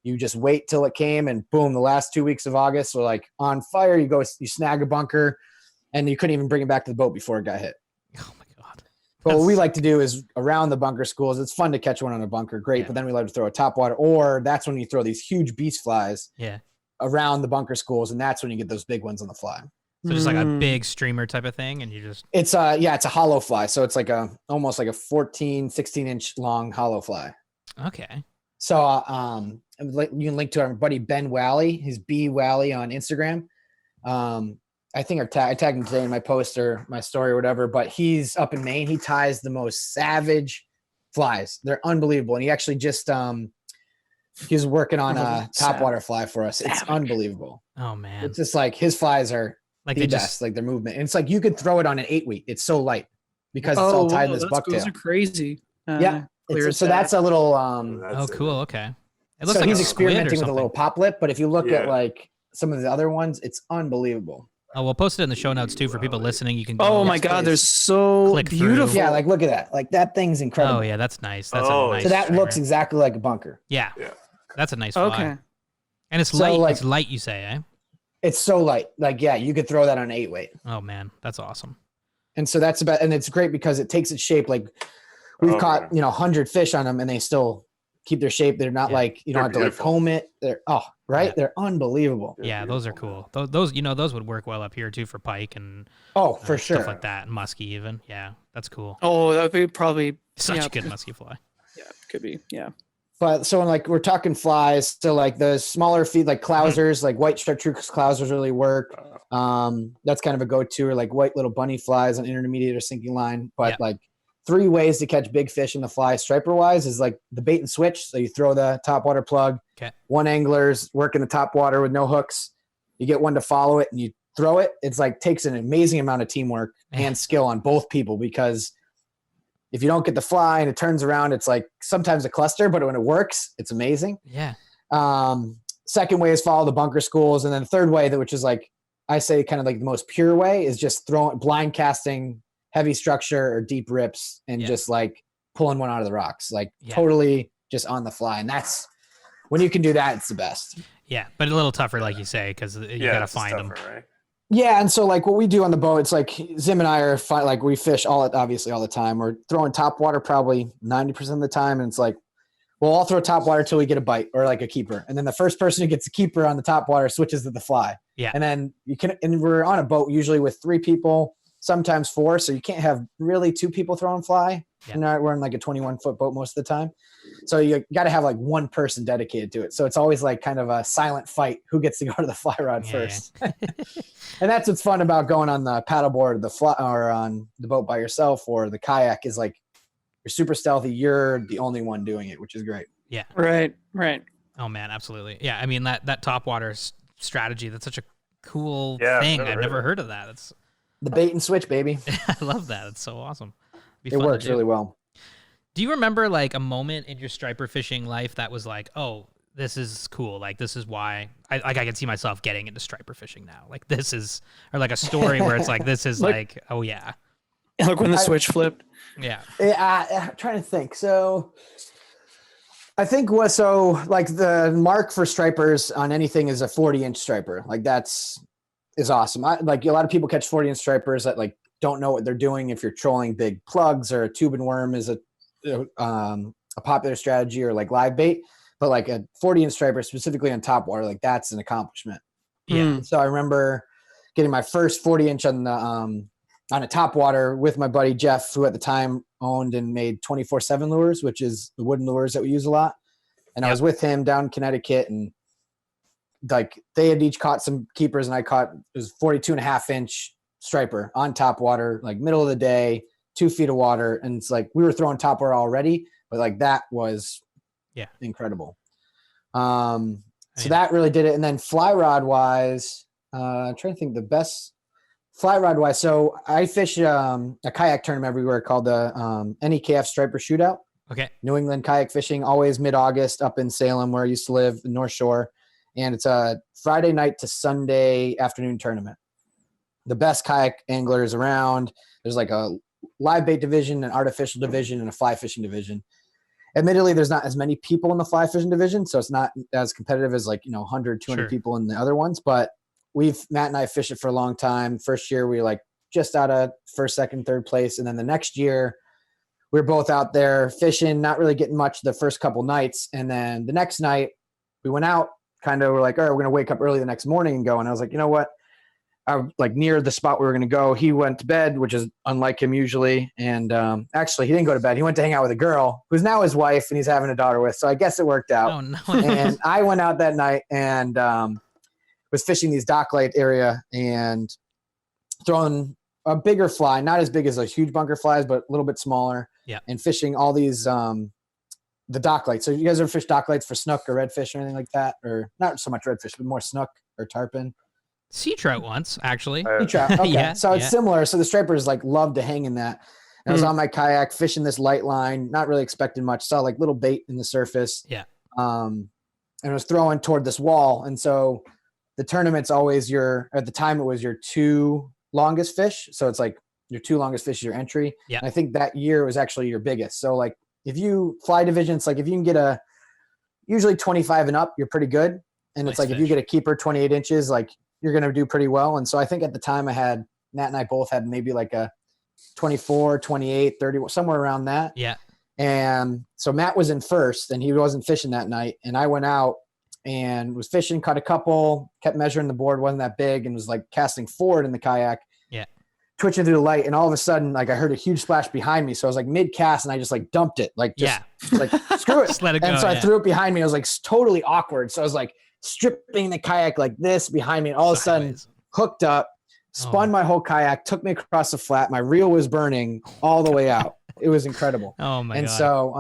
you just wait till it came, and boom, the last 2 weeks of August were like on fire. You snag a bunker, and you couldn't even bring it back to the boat before it got hit. Oh my god. But what we like to do is around the bunker schools, it's fun to catch one on a bunker, great. But then we like to throw a topwater, or that's when you throw these huge beast flies around the bunker schools, and that's when you get those big ones on the fly. So just like a big streamer type of thing, and you just it's a hollow fly, so it's like almost like a 16 inch long hollow fly. Okay. So you can link to our buddy Ben Wally, his B Wally on Instagram. I think I tagged him today in my post or my story or whatever, but he's up in Maine. He ties the most savage flies. They're unbelievable. And he actually just, he's working on a topwater fly for us. It's unbelievable. Oh man. It's just like his flies are like the best, like their movement. And it's like, you could throw it on an 8-weight. It's so light because it's all tied in this bucktail. Those are crazy. Yeah. So that's a little, oh, cool. Okay. It looks so like he's a squid or experimenting with a little pop lip, but if you look at like some of the other ones, it's unbelievable. Oh, we'll post it in the show notes too for people listening. You can go. Oh my god, they're so beautiful. Yeah, like look at that. Like that thing's incredible. Oh yeah, that's nice. That's a nice. So that streamer. looks exactly like a bunker. Yeah. That's a nice fly. Okay. And it's light. Like, it's light, you say, eh? It's so light. Like yeah, you could throw that on an 8-weight. Oh man, that's awesome. And so that's about, and it's great because it takes its shape. Like we've caught 100 fish on them, and they still keep their shape. They're not like you don't have to like comb it. They're they're unbelievable. Yeah, those are cool. Those those would work well up here too for pike and for sure stuff like that, and muskie even. Yeah, that's cool. Oh, that would be probably such a good muskie fly. Yeah, could be. Yeah. But so like we're talking flies, so like the smaller feed, like clousers, like white chartreuse clousers really work. That's kind of a go-to, or like white little bunny flies on intermediate or sinking line. But like 3 ways to catch big fish in the fly striper wise is like the bait and switch. So you throw the topwater plug. Okay. One angler's working the topwater with no hooks. You get one to follow it and you throw it. It's like takes an amazing amount of teamwork and skill on both people, because if you don't get the fly and it turns around, it's like sometimes a cluster, but when it works, it's amazing. Yeah. Second way is follow the bunker schools. And then the third way, which is like, I say kind of like the most pure way, is just blind casting heavy structure or deep rips and just like pulling one out of the rocks, like totally just on the fly. And that's when you can do that, it's the best. Yeah. But a little tougher, like you say, because you got to find them. Right? Yeah. And so like what we do on the boat, it's like Zim and I are like, we fish obviously all the time. We're throwing top water probably 90% of the time. And it's like, we'll all throw top water till we get a bite or like a keeper. And then the first person who gets a keeper on the top water switches to the fly. Yeah. And then and we're on a boat usually with 3 people, sometimes 4. So you can't have really 2 people throwing fly. Yeah. We're in like a 21-foot boat most of the time. So you got to have like one person dedicated to it. So it's always like kind of a silent fight. Who gets to go to the fly rod first? Yeah. And that's what's fun about going on the paddleboard, or on the boat by yourself, or the kayak, is like you're super stealthy. You're the only one doing it, which is great. Yeah. Right. Oh man, absolutely. Yeah. I mean that top water strategy, that's such a cool thing. I've never heard of that. That's the bait and switch, baby. I love that. It's so awesome. It works really well. Do you remember like a moment in your striper fishing life that was like, oh, this is cool. Like, this is why I can see myself getting into striper fishing now. Like this is, or like a story where it's like, this is like, oh yeah. Like when the switch flipped. Yeah. I'm trying to think. So I think like the mark for stripers on anything is a 40-inch striper. Like is awesome. Like a lot of people catch 40-inch stripers at like don't know what they're doing, if you're trolling big plugs or a tube and worm is a popular strategy, or like live bait, but like a 40-inch striper specifically on top water, like that's an accomplishment. Yeah. So I remember getting my first 40-inch on the on a top water with my buddy Jeff, who at the time owned and made 24/7 lures, which is the wooden lures that we use a lot. And I was with him down in Connecticut, and like they had each caught some keepers, and I caught, it was 42.5-inch striper on top water, like middle of the day, 2 feet of water. And it's like, we were throwing top water already, but like that was incredible. So that really did it. And then fly rod wise, I'm trying to think the best fly rod wise. So I fish a kayak tournament everywhere called the NEKF Striper Shootout. Okay. New England kayak fishing, always mid-August up in Salem, where I used to live, the North Shore. And it's a Friday night to Sunday afternoon tournament. The best kayak anglers around. There's like a live bait division, an artificial division, and a fly fishing division. Admittedly, there's not as many people in the fly fishing division, so it's not as competitive as like, 100, 200 people in the other ones. But Matt and I fished it for a long time. First year, we were like just out of first, second, third place. And then the next year, we were both out there fishing, not really getting much the first couple nights. And then the next night, we went out, kind of, we're like, all right, we're going to wake up early the next morning and go. And I was like, you know what? Like near the spot we were going to go, he went to bed, which is unlike him usually. And actually, he didn't go to bed. He went to hang out with a girl who's now his wife, and he's having a daughter with. So I guess it worked out. Oh, no. And I went out that night and was fishing these dock light area and throwing a bigger fly, not as big as those huge bunker flies, but a little bit smaller. Yeah. And fishing all these the dock lights. So you guys ever fish dock lights for snook or redfish or anything like that? Or not so much redfish, but more snook or tarpon? Sea trout once, actually. Sea trout. Okay. Yeah, So it's similar. So the stripers like love to hang in that. And I was on my kayak fishing this light line, not really expecting much. Saw like little bait in the surface. Yeah. And I was throwing toward this wall. And so the tournament's always at the time it was your 2 longest fish. So it's like your 2 longest fish is your entry. Yeah. And I think that year was actually your biggest. So like if you fly division, it's like if you can get usually 25 and up, you're pretty good. And Nice it's like fish. if you get a keeper 28 inches, like you're going to do pretty well. And so I think at the time Nat and I both had maybe like a 24, 28, 30, somewhere around that. Yeah. And so Matt was in first and he wasn't fishing that night. And I went out and was fishing, caught a couple, kept measuring the board, wasn't that big, and was like casting forward in the kayak. Yeah. Twitching through the light. And all of a sudden, like I heard a huge splash behind me. So I was like mid cast and I just like dumped it. Like, just like screw it. Just let it go. And so I threw it behind me. I was like totally awkward. So I was like stripping the kayak like this behind me. And all of a sudden hooked up, spun my whole kayak, took me across the flat. My reel was burning all the way out. It was incredible. Oh my God. And so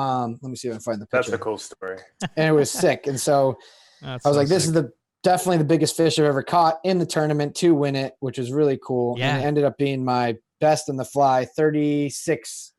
let me see if I can find the picture. That's a cool story. And it was sick. And so I was like, this is definitely the biggest fish I've ever caught in the tournament to win it, which was really cool. Yeah. And it ended up being my best in the fly, 36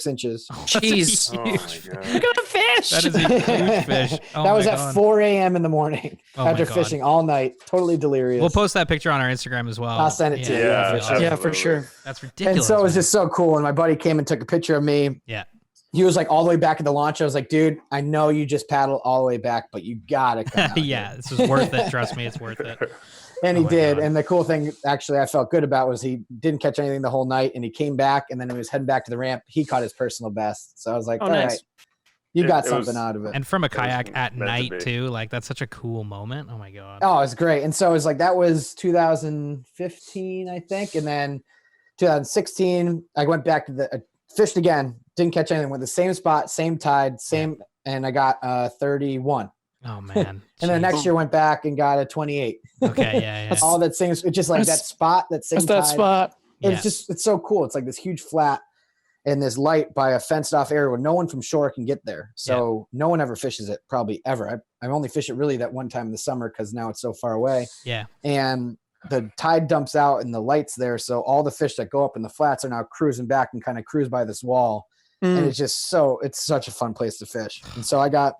inches. Jeez. Oh my God. Look at the fish. That is a huge fish. Oh that was my at God. 4 a.m. in the morning after fishing all night. Totally delirious. We'll post that picture on our Instagram as well. I'll send it to you. Yeah, for sure. Yeah, for sure. That's ridiculous. And so it was man. just so cool. And my buddy came and took a picture of me. Yeah. He was like all the way back at the launch. I was like, dude, I know you just paddled all the way back, but you gotta come out Yeah, here. this is worth it. Trust me, it's worth it. And Oh he my did. God. And the cool thing actually I felt good about was he didn't catch anything the whole night, and he came back, and then he was heading back to the ramp. He caught his personal best. So I was like, Oh, all nice. right, you got It something was- out of it. And from a was kayak at meant to night be. too, like that's such a cool moment. Oh my God. Oh, it was great. And so it was like, that was 2015, I think. And then 2016, I went back to the fished again, didn't catch anything, went the same spot, same tide, same, and I got 31. Oh man. And then Jeez. next year went back and got a 28. Okay, yeah. All that same, it's just like that That's- spot, that same That's that tide. spot. It's just, it's so cool. It's like this huge flat and this light by a fenced off area where no one from shore can get there. So no one ever fishes it, probably ever. I've only fished it really that one time in the summer because now it's so far away. Yeah. And the tide dumps out and the light's there. So all the fish that go up in the flats are now cruising back and kind of cruise by this wall. And it's just it's such a fun place to fish. And so I got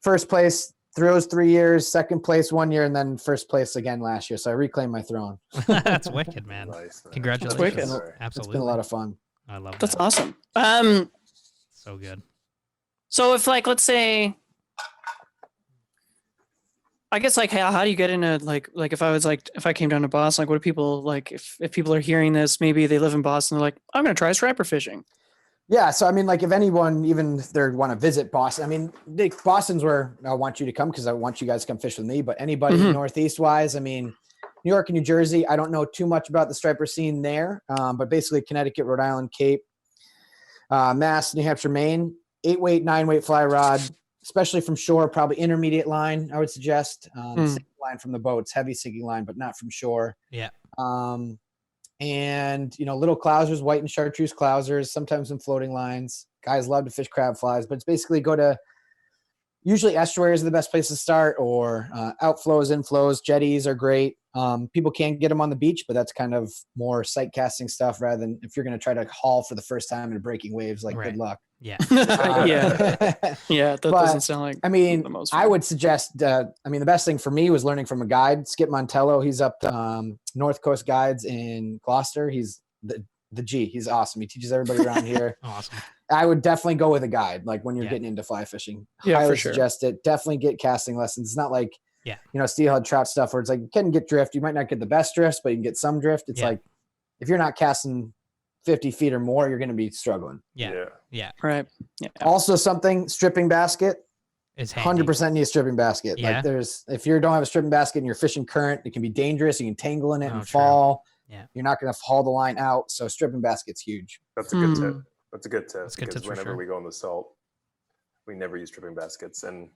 first place throws 3 years, second place 1 year, and then first place again last year. So I reclaimed my throne. That's wicked, man. Nice, man. Congratulations. That's wicked. Sorry. Absolutely. It's been a lot of fun. I love That's that. awesome. So good. So if like let's say I guess like how do you get into like if I came down to Boston, like what do people like if people are hearing this, maybe they live in Boston, they're like, I'm gonna try striper fishing. Yeah, so I mean, like if anyone, even if they want to visit Boston, I mean, Boston's where I want you to come because I want you guys to come fish with me. But anybody Northeast wise, I mean, New York and New Jersey, I don't know too much about the striper scene there, but basically Connecticut, Rhode Island, Cape, Mass, New Hampshire, Maine, 8-weight, 9-weight fly rod, especially from shore, probably intermediate line, I would suggest. Sinking line from the boats, heavy sinking line, but not from shore. Yeah. And little clousers, white and chartreuse clousers, sometimes some floating lines. Guys love to fish crab flies, but it's basically go to usually estuaries are the best place to start, or outflows, inflows. Jetties are great. People can get them on the beach, but that's kind of more sight casting stuff rather than if you're going to try to haul for the first time in breaking waves, like good luck. Yeah. Yeah. That doesn't sound like, I mean, the most I would suggest, the best thing for me was learning from a guide, Skip Montello. He's up North Coast Guides in Gloucester. He's the G. He's awesome. He teaches everybody around here. Awesome. I would definitely go with a guide, like when you're getting into fly fishing. Yeah, Highly for sure. suggest it. Definitely get casting lessons. It's not like, Yeah. steelhead trout stuff where it's like you can get drift. You might not get the best drifts, but you can get some drift. It's like if you're not casting 50 feet or more, you're going to be struggling. Yeah. right. Yeah. Also, something stripping basket. It's handy. 100% need a stripping basket. Yeah. Like if you don't have a stripping basket and you're fishing current, it can be dangerous. You can tangle in it and true. fall. Yeah. You're not going to haul the line out. So stripping basket's huge. That's a good tip. That's a good tip. That's a good because tip for whenever sure. we go on the salt, we never use tripping baskets, and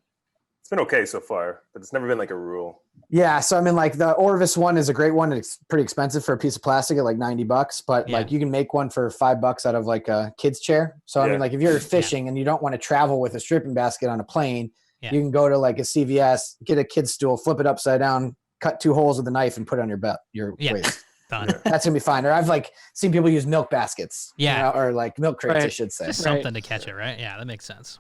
it's been okay so far, but it's never been like a rule. Yeah. So, I mean, like the Orvis one is a great one. It's pretty expensive for a piece of plastic at like $90, but like you can make one for $5 out of like a kid's chair. So, I mean, like if you're fishing and you don't want to travel with a stripping basket on a plane, you can go to like a CVS, get a kid's stool, flip it upside down, cut 2 holes with a knife and put it on your waist. Done. That's gonna be fine. Or I've like seen people use milk baskets, or like milk crates, I should say. Just something to catch it, right? Yeah, that makes sense.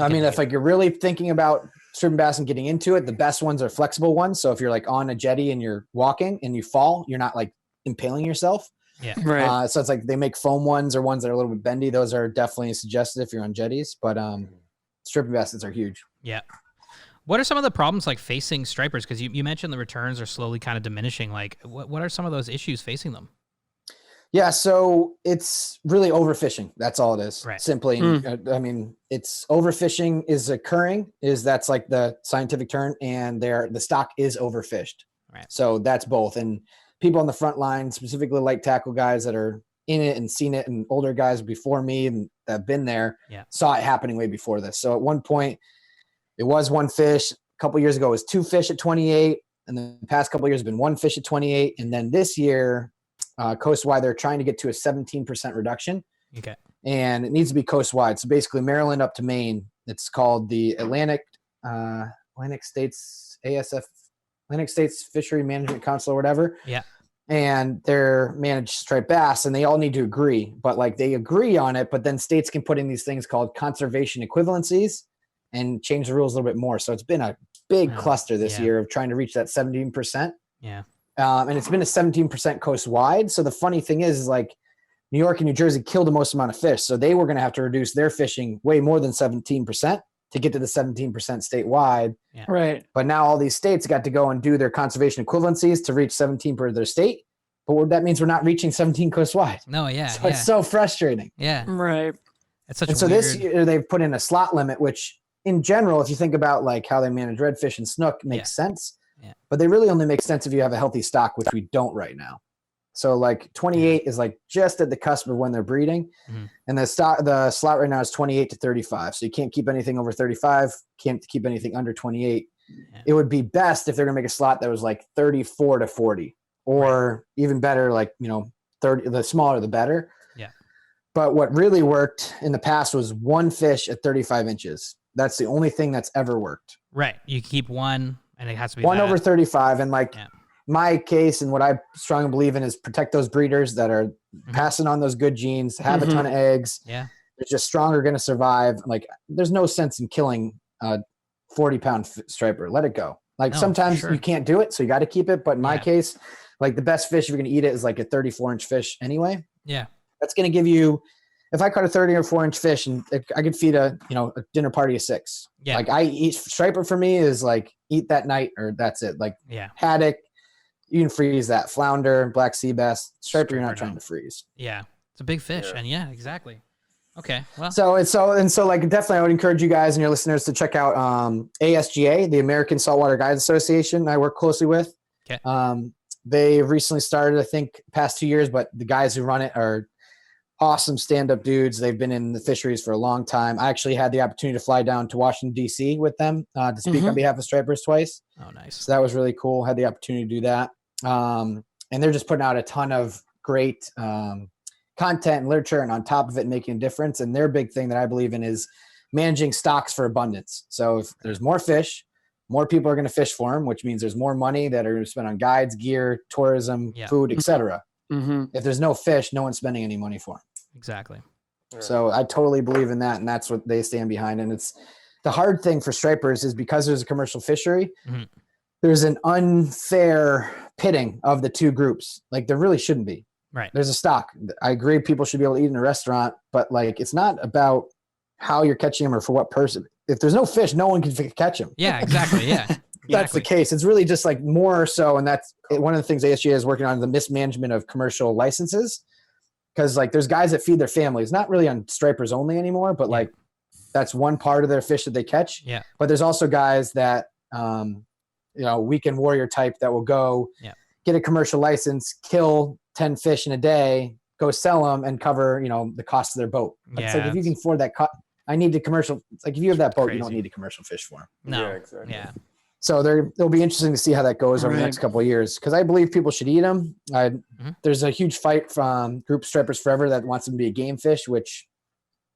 I mean, if like you're really thinking about stripping bass and getting into it, the best ones are flexible ones. So if you're like on a jetty and you're walking and you fall, you're not like impaling yourself. Yeah. Right. So it's like they make foam ones or ones that are a little bit bendy. Those are definitely suggested if you're on jetties, but stripping baskets are huge. Yeah. What are some of the problems like facing stripers? Because you mentioned the returns are slowly kind of diminishing. Like, what are some of those issues facing them? Yeah, so it's really overfishing. That's all it is. Right. Simply, I mean, it's overfishing is occurring. That's like the scientific term, and the stock is overfished. Right. So that's both. And people on the front line, specifically light tackle guys that are in it and seen it, and older guys before me and that have been there, saw it happening way before this. So at one point, it was 1 fish. A couple years ago, it was 2 fish at 28. And the past couple of years have been 1 fish at 28. And then this year, coast-wide, they're trying to get to a 17% reduction. Okay. And it needs to be coast-wide. So basically, Maryland up to Maine, it's called the Atlantic States Fishery Management Council or whatever. Yeah. And they're managed striped bass, and they all need to agree. But like they agree on it, but then states can put in these things called conservation equivalencies and change the rules a little bit more. So it's been a big cluster this year of trying to reach that 17%. Yeah. And it's been a 17% coast wide. So the funny thing is like New York and New Jersey kill the most amount of fish. So they were going to have to reduce their fishing way more than 17% to get to the 17% statewide. Yeah. Right. But now all these states got to go and do their conservation equivalencies to reach 17 per their state. But that means we're not reaching 17 coast wide. No, yeah. So it's so frustrating. Yeah. Right. It's such and a so weird... this year they've put in a slot limit, which in general, if you think about like how they manage redfish and snook, makes sense. Yeah. But they really only make sense if you have a healthy stock, which we don't right now. So like 28 is like just at the cusp of when they're breeding. Mm-hmm. And the slot right now is 28 to 35. So you can't keep anything over 35, can't keep anything under 28. Yeah. It would be best if they're going to make a slot that was like 34 to 40 or even better, like, 30, the smaller, the better. Yeah. But what really worked in the past was 1 fish at 35 inches. That's the only thing that's ever worked. Right. You keep 1 and it has to be 1 over 35. And like my case and what I strongly believe in is protect those breeders that are passing on those good genes, have a ton of eggs. Yeah. They're just stronger, going to survive. Like there's no sense in killing a 40-pound striper. Let it go. Like sometimes you can't do it. So you got to keep it. But in my case, like the best fish, if you're going to eat it, is like a 34-inch fish anyway. Yeah. That's going to give you if I caught a 30 or 4-inch fish and I could feed a dinner party of 6. Yeah. Like I eat striper for me is like eat that night or that's it. Like haddock, you can freeze that. Flounder, black sea bass, striper, you're not trying to freeze. Yeah. It's a big fish. And exactly. Okay. Well, so like definitely I would encourage you guys and your listeners to check out ASGA, the American Saltwater Guides Association I work closely with. Okay. They recently started, I think, past 2 years, but the guys who run it are awesome stand-up dudes. They've been in the fisheries for a long time. I actually had the opportunity to fly down to Washington, D.C. with them to speak on behalf of stripers twice. Oh, nice. So that was really cool. Had the opportunity to do that. And they're just putting out a ton of great content and literature, and on top of it, making a difference. And their big thing that I believe in is managing stocks for abundance. So if there's more fish, more people are going to fish for them, which means there's more money that are going to spend on guides, gear, tourism, food, etc. If there's no fish, no one's spending any money for them. Exactly. So I totally believe in that, and that's what they stand behind. And it's the hard thing for stripers is because there's a commercial fishery, there's an unfair pitting of the two groups. Like there really shouldn't be. Right. There's a stock. I agree people should be able to eat in a restaurant, but like it's not about how you're catching them or for what person. If there's no fish, no one can catch them. Yeah, exactly. Yeah. That's the case. It's really just like more so, and that's one of the things ASGA is working on, the mismanagement of commercial licenses. Because like there's guys that feed their families, not really on stripers only anymore, but like that's one part of their fish that they catch. Yeah. But there's also guys that weekend warrior type that will go get a commercial license, kill 10 fish in a day, go sell them and cover, the cost of their boat. It's like if you can afford that I need the commercial. It's like if you have that boat, you don't need a commercial fish for them. No. Yeah, exactly. Yeah. So it'll be interesting to see how that goes over the next couple of years, because I believe people should eat them. There's a huge fight from Group Stripers Forever that wants them to be a game fish, which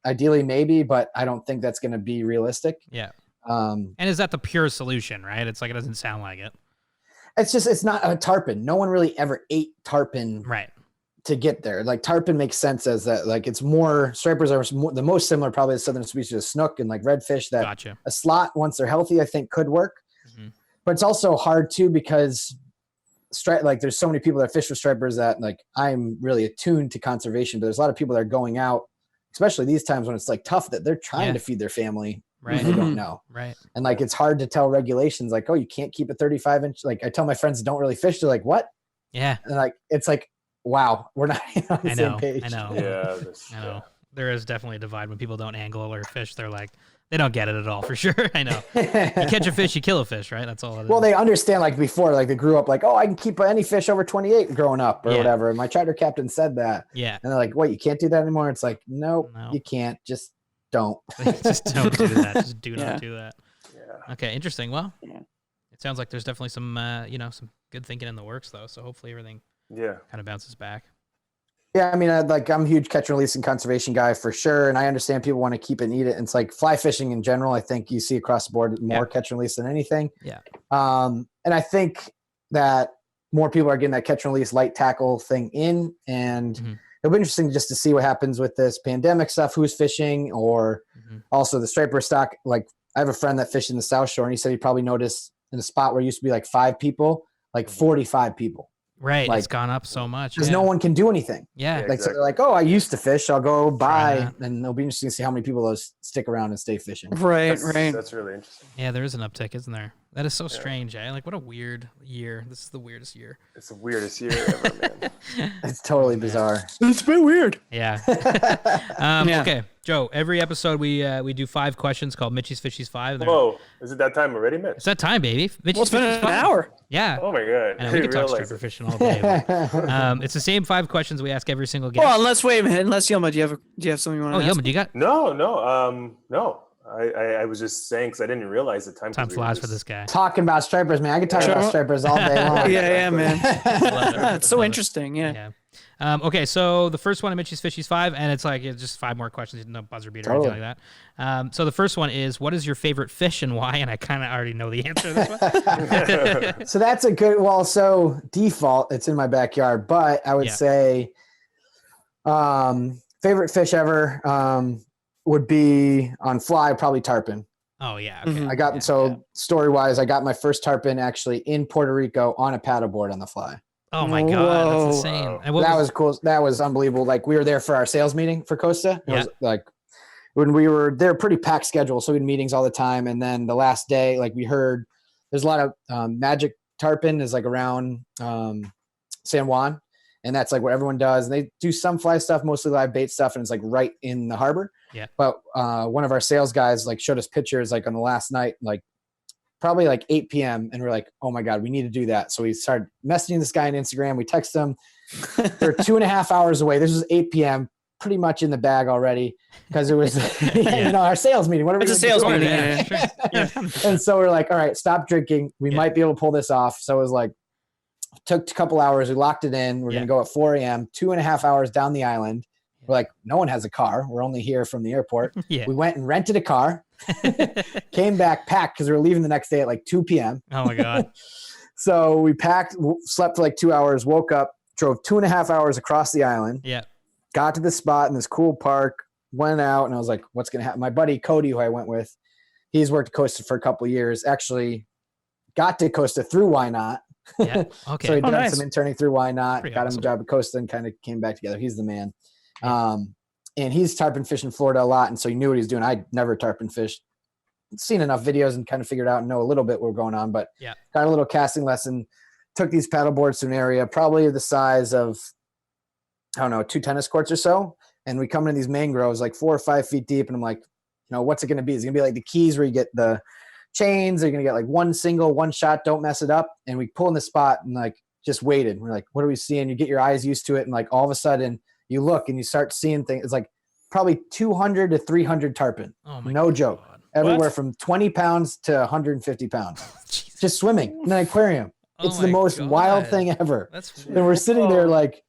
ideally maybe, but I don't think that's going to be realistic. Yeah. And is that the pure solution, right? It's like it doesn't sound like it. It's not a tarpon. No one really ever ate tarpon to get there. Like tarpon makes sense as that, like it's more, stripers are the most similar probably to southern species of snook and like redfish that a slot, once they're healthy, I think could work. But it's also hard too, because there's so many people that fish with stripers that like I'm really attuned to conservation, but there's a lot of people that are going out, especially these times when it's like tough, that they're trying to feed their family. Right. They don't know. Right. And like, it's hard to tell regulations like, oh, you can't keep a 35-inch. Like I tell my friends that don't really fish, they're like, what? Yeah. And like, it's like, wow, we're not on the same page. I know. Yeah. I know. There is definitely a divide when people don't angle or fish. They're like, they don't get it at all for sure. I know. You catch a fish, you kill a fish, right? That's all it is. Well, they understand like before, like they grew up like, oh, I can keep any fish over 28 growing up or whatever. And my charter captain said that. Yeah. And they're like, what, you can't do that anymore? It's like, nope, you can't. Just don't. Just don't do that. Just do not do that. Yeah. Okay, interesting. Well, it sounds like there's definitely some, some good thinking in the works though. So hopefully everything kind of bounces back. Yeah, I mean, I'm a huge catch and release and conservation guy for sure, and I understand people want to keep it and eat it. And it's like fly fishing in general. I think you see across the board more catch and release than anything. Yeah. And I think that more people are getting that catch and release light tackle thing in, and it'll be interesting just to see what happens with this pandemic stuff. Who's fishing, or also the striper stock. Like I have a friend that fished in the South Shore, and he said he probably noticed in a spot where it used to be like 5 people, like 45 people. Right, like, it's gone up so much because no one can do anything. Yeah, like exactly. So they're like, oh, I used to fish. I'll go buy, and it'll be interesting to see how many people those stick around and stay fishing. Right, That's really interesting. Yeah, there is an uptick, isn't there? That is so strange. Like, what a weird year. This is the weirdest year. It's the weirdest year ever, man. It's totally bizarre. It's a bit weird. Yeah. Okay, Joe. Every episode we do 5 questions called Mitchie's Fishies 5. Whoa, is it that time already, Mitch? It's that time, baby. Mitchie's Fishies 5. An hour. Yeah. Oh my god. I know, we could talk striper fishing all day. But, it's the same 5 questions we ask every single guest. Well, wait a minute. Unless Yelma, do you have something you want to ask? Yelma, do you got? No. I was just saying because I didn't realize the time. Time flies for this guy. Talking about stripers, man. I could talk about stripers all day long. Yeah, man. It's so interesting. Yeah. Okay, so the first one, Mitchie's Fishies 5, and it's just 5 more questions, no buzzer beater or anything like that. So the first one is, what is your favorite fish and why? And I kind of already know the answer to this one. So that's a good, so default, it's in my backyard, but I would say favorite fish ever would be on fly, probably tarpon. Oh, yeah. Okay. I got, story-wise, I got my first tarpon actually in Puerto Rico on a paddleboard on the fly. Oh my God, Whoa. that's insane. And what That was cool. That was unbelievable. Like we were there for our sales meeting for Costa. It Yeah. was like when we were there, pretty packed schedule. So we had meetings all the time. And then the last day, like we heard there's a lot of magic tarpon is like around San Juan. And that's like what everyone does. And they do some fly stuff, mostly live bait stuff. And it's like right in the harbor. Yeah. But one of our sales guys like showed us pictures like on the last night, like probably like 8 p.m. And we're like, oh my God, we need to do that. So we started messaging this guy on Instagram. We text him. They're 2.5 hours away. This was 8 p.m. pretty much in the bag already because it was, our sales meeting. What are we It's a gonna sales do? meeting. Yeah, sure. And so we're like, all right, stop drinking. We Yeah. might be able to pull this off. So it was like, took a couple hours. We locked it in. We're Yeah. going to go at 4 a.m., 2.5 hours down the island. We're like, no one has a car. We're only here from the airport. Yeah. We went and rented a car, came back packed because we were leaving the next day at like 2 p.m. Oh my God. So we packed, slept for like 2 hours, woke up, drove 2.5 hours across the island, Yeah. got to the spot in this cool park, went out, and I was like, what's going to happen? My buddy Cody, who I went with, he's worked at Costa for a couple of years, actually got to Costa through Why Not. Yeah. Okay. So he did nice. some interning through Why Not, Pretty got him awesome. a job at Costa and kind of came back together. He's the man. And he's tarpon fishing in Florida a lot. And so he knew what he was doing. I'd never tarpon fished, seen enough videos and kind of figured out and know a little bit what was going on, but Yeah. got a little casting lesson, took these paddle boards to an area, probably the size of, I don't know, 2 tennis courts or so. And we come into these mangroves like 4 or 5 feet deep. And I'm like, what's it going to be? Is it going to be like the keys where you get the chains? Are you going to get like one shot, don't mess it up? And we pull in the spot and like just waited. We're like, what are we seeing? You get your eyes used to it. And like all of a sudden you look and you start seeing things. It's like probably 200 to 300 tarpon. Oh my No God. joke. Everywhere from 20 pounds to 150 pounds. Jesus. Just swimming in an aquarium. Oh It's the my most wild God. thing ever. That's And we're sitting there like,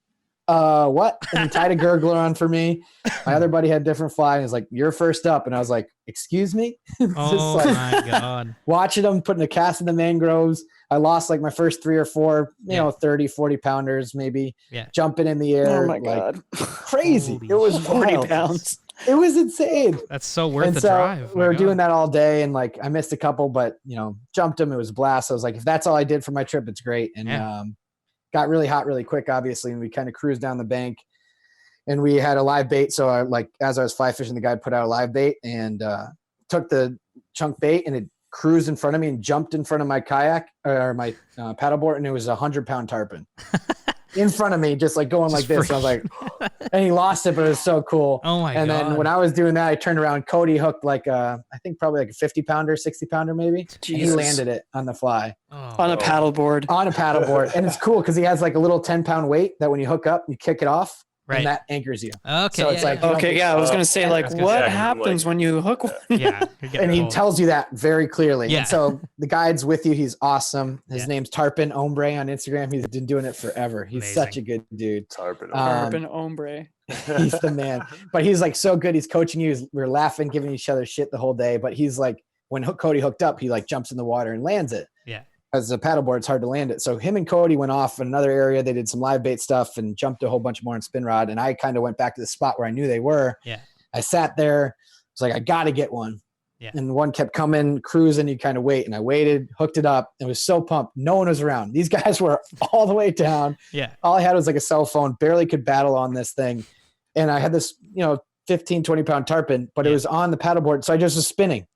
what? And he tied a gurgler on for me. My other buddy had a different fly and he's like, you're first up. And I was like, excuse me? It's Oh just like my God. watching them putting a cast in the mangroves. I lost like my first 3 or 4, Yeah. 30, 40 pounders, maybe Yeah. jumping in the air. Oh my like, God. crazy. Holy It was 40 wild. pounds. It was insane. That's so worth And the so drive. we were doing that all day and like I missed a couple, but jumped them. It was a blast. I was like, if that's all I did for my trip, it's great. And Yeah. got really hot really quick, obviously. And we kind of cruised down the bank and we had a live bait. So as I was fly fishing, the guy put out a live bait and took the chunk bait and it cruised in front of me and jumped in front of my kayak or my paddleboard. And it was 100-pound tarpon in front of me, just like going like this. And I was like, and he lost it, but it was so cool. Oh my And God. then when I was doing that, I turned around. Cody hooked like I think probably like a 50-pounder, 60-pounder maybe. And he Jesus. landed it on the fly Oh. On a paddleboard. on a paddleboard. And it's cool because he has like a little 10-pound weight that when you hook up, you kick it off Right. and that anchors you. Okay. So it's like- Okay, yeah, I was gonna say like, I was gonna what say, happens like- when you hook one? yeah. You're getting And he pulled. tells you that very clearly. Yeah. And so the guide's with you. He's awesome. His Yeah. name's Tarpon Ombre on Instagram. He's been doing it forever. He's Amazing. such a good dude. Tarpon. Tarpon ombre. He's the man. But he's like so good. He's coaching you. We're laughing, giving each other shit the whole day. But he's like, when Cody hooked up, he like jumps in the water and lands it. Yeah. As a paddleboard, it's hard to land it. So him and Cody went off in another area. They did some live bait stuff and jumped a whole bunch more on spin rod. And I kind of went back to the spot where I knew they were. Yeah. I sat there. Was like, I got to get one. Yeah. And one kept coming, cruising. You kind of wait. And I waited, hooked it up. And was so pumped. No one was around. These guys were all the way down. Yeah. All I had was like a cell phone, barely could battle on this thing. And I had this, 15, 20-pound tarpon, but it Yeah. was on the paddleboard. So I just was spinning.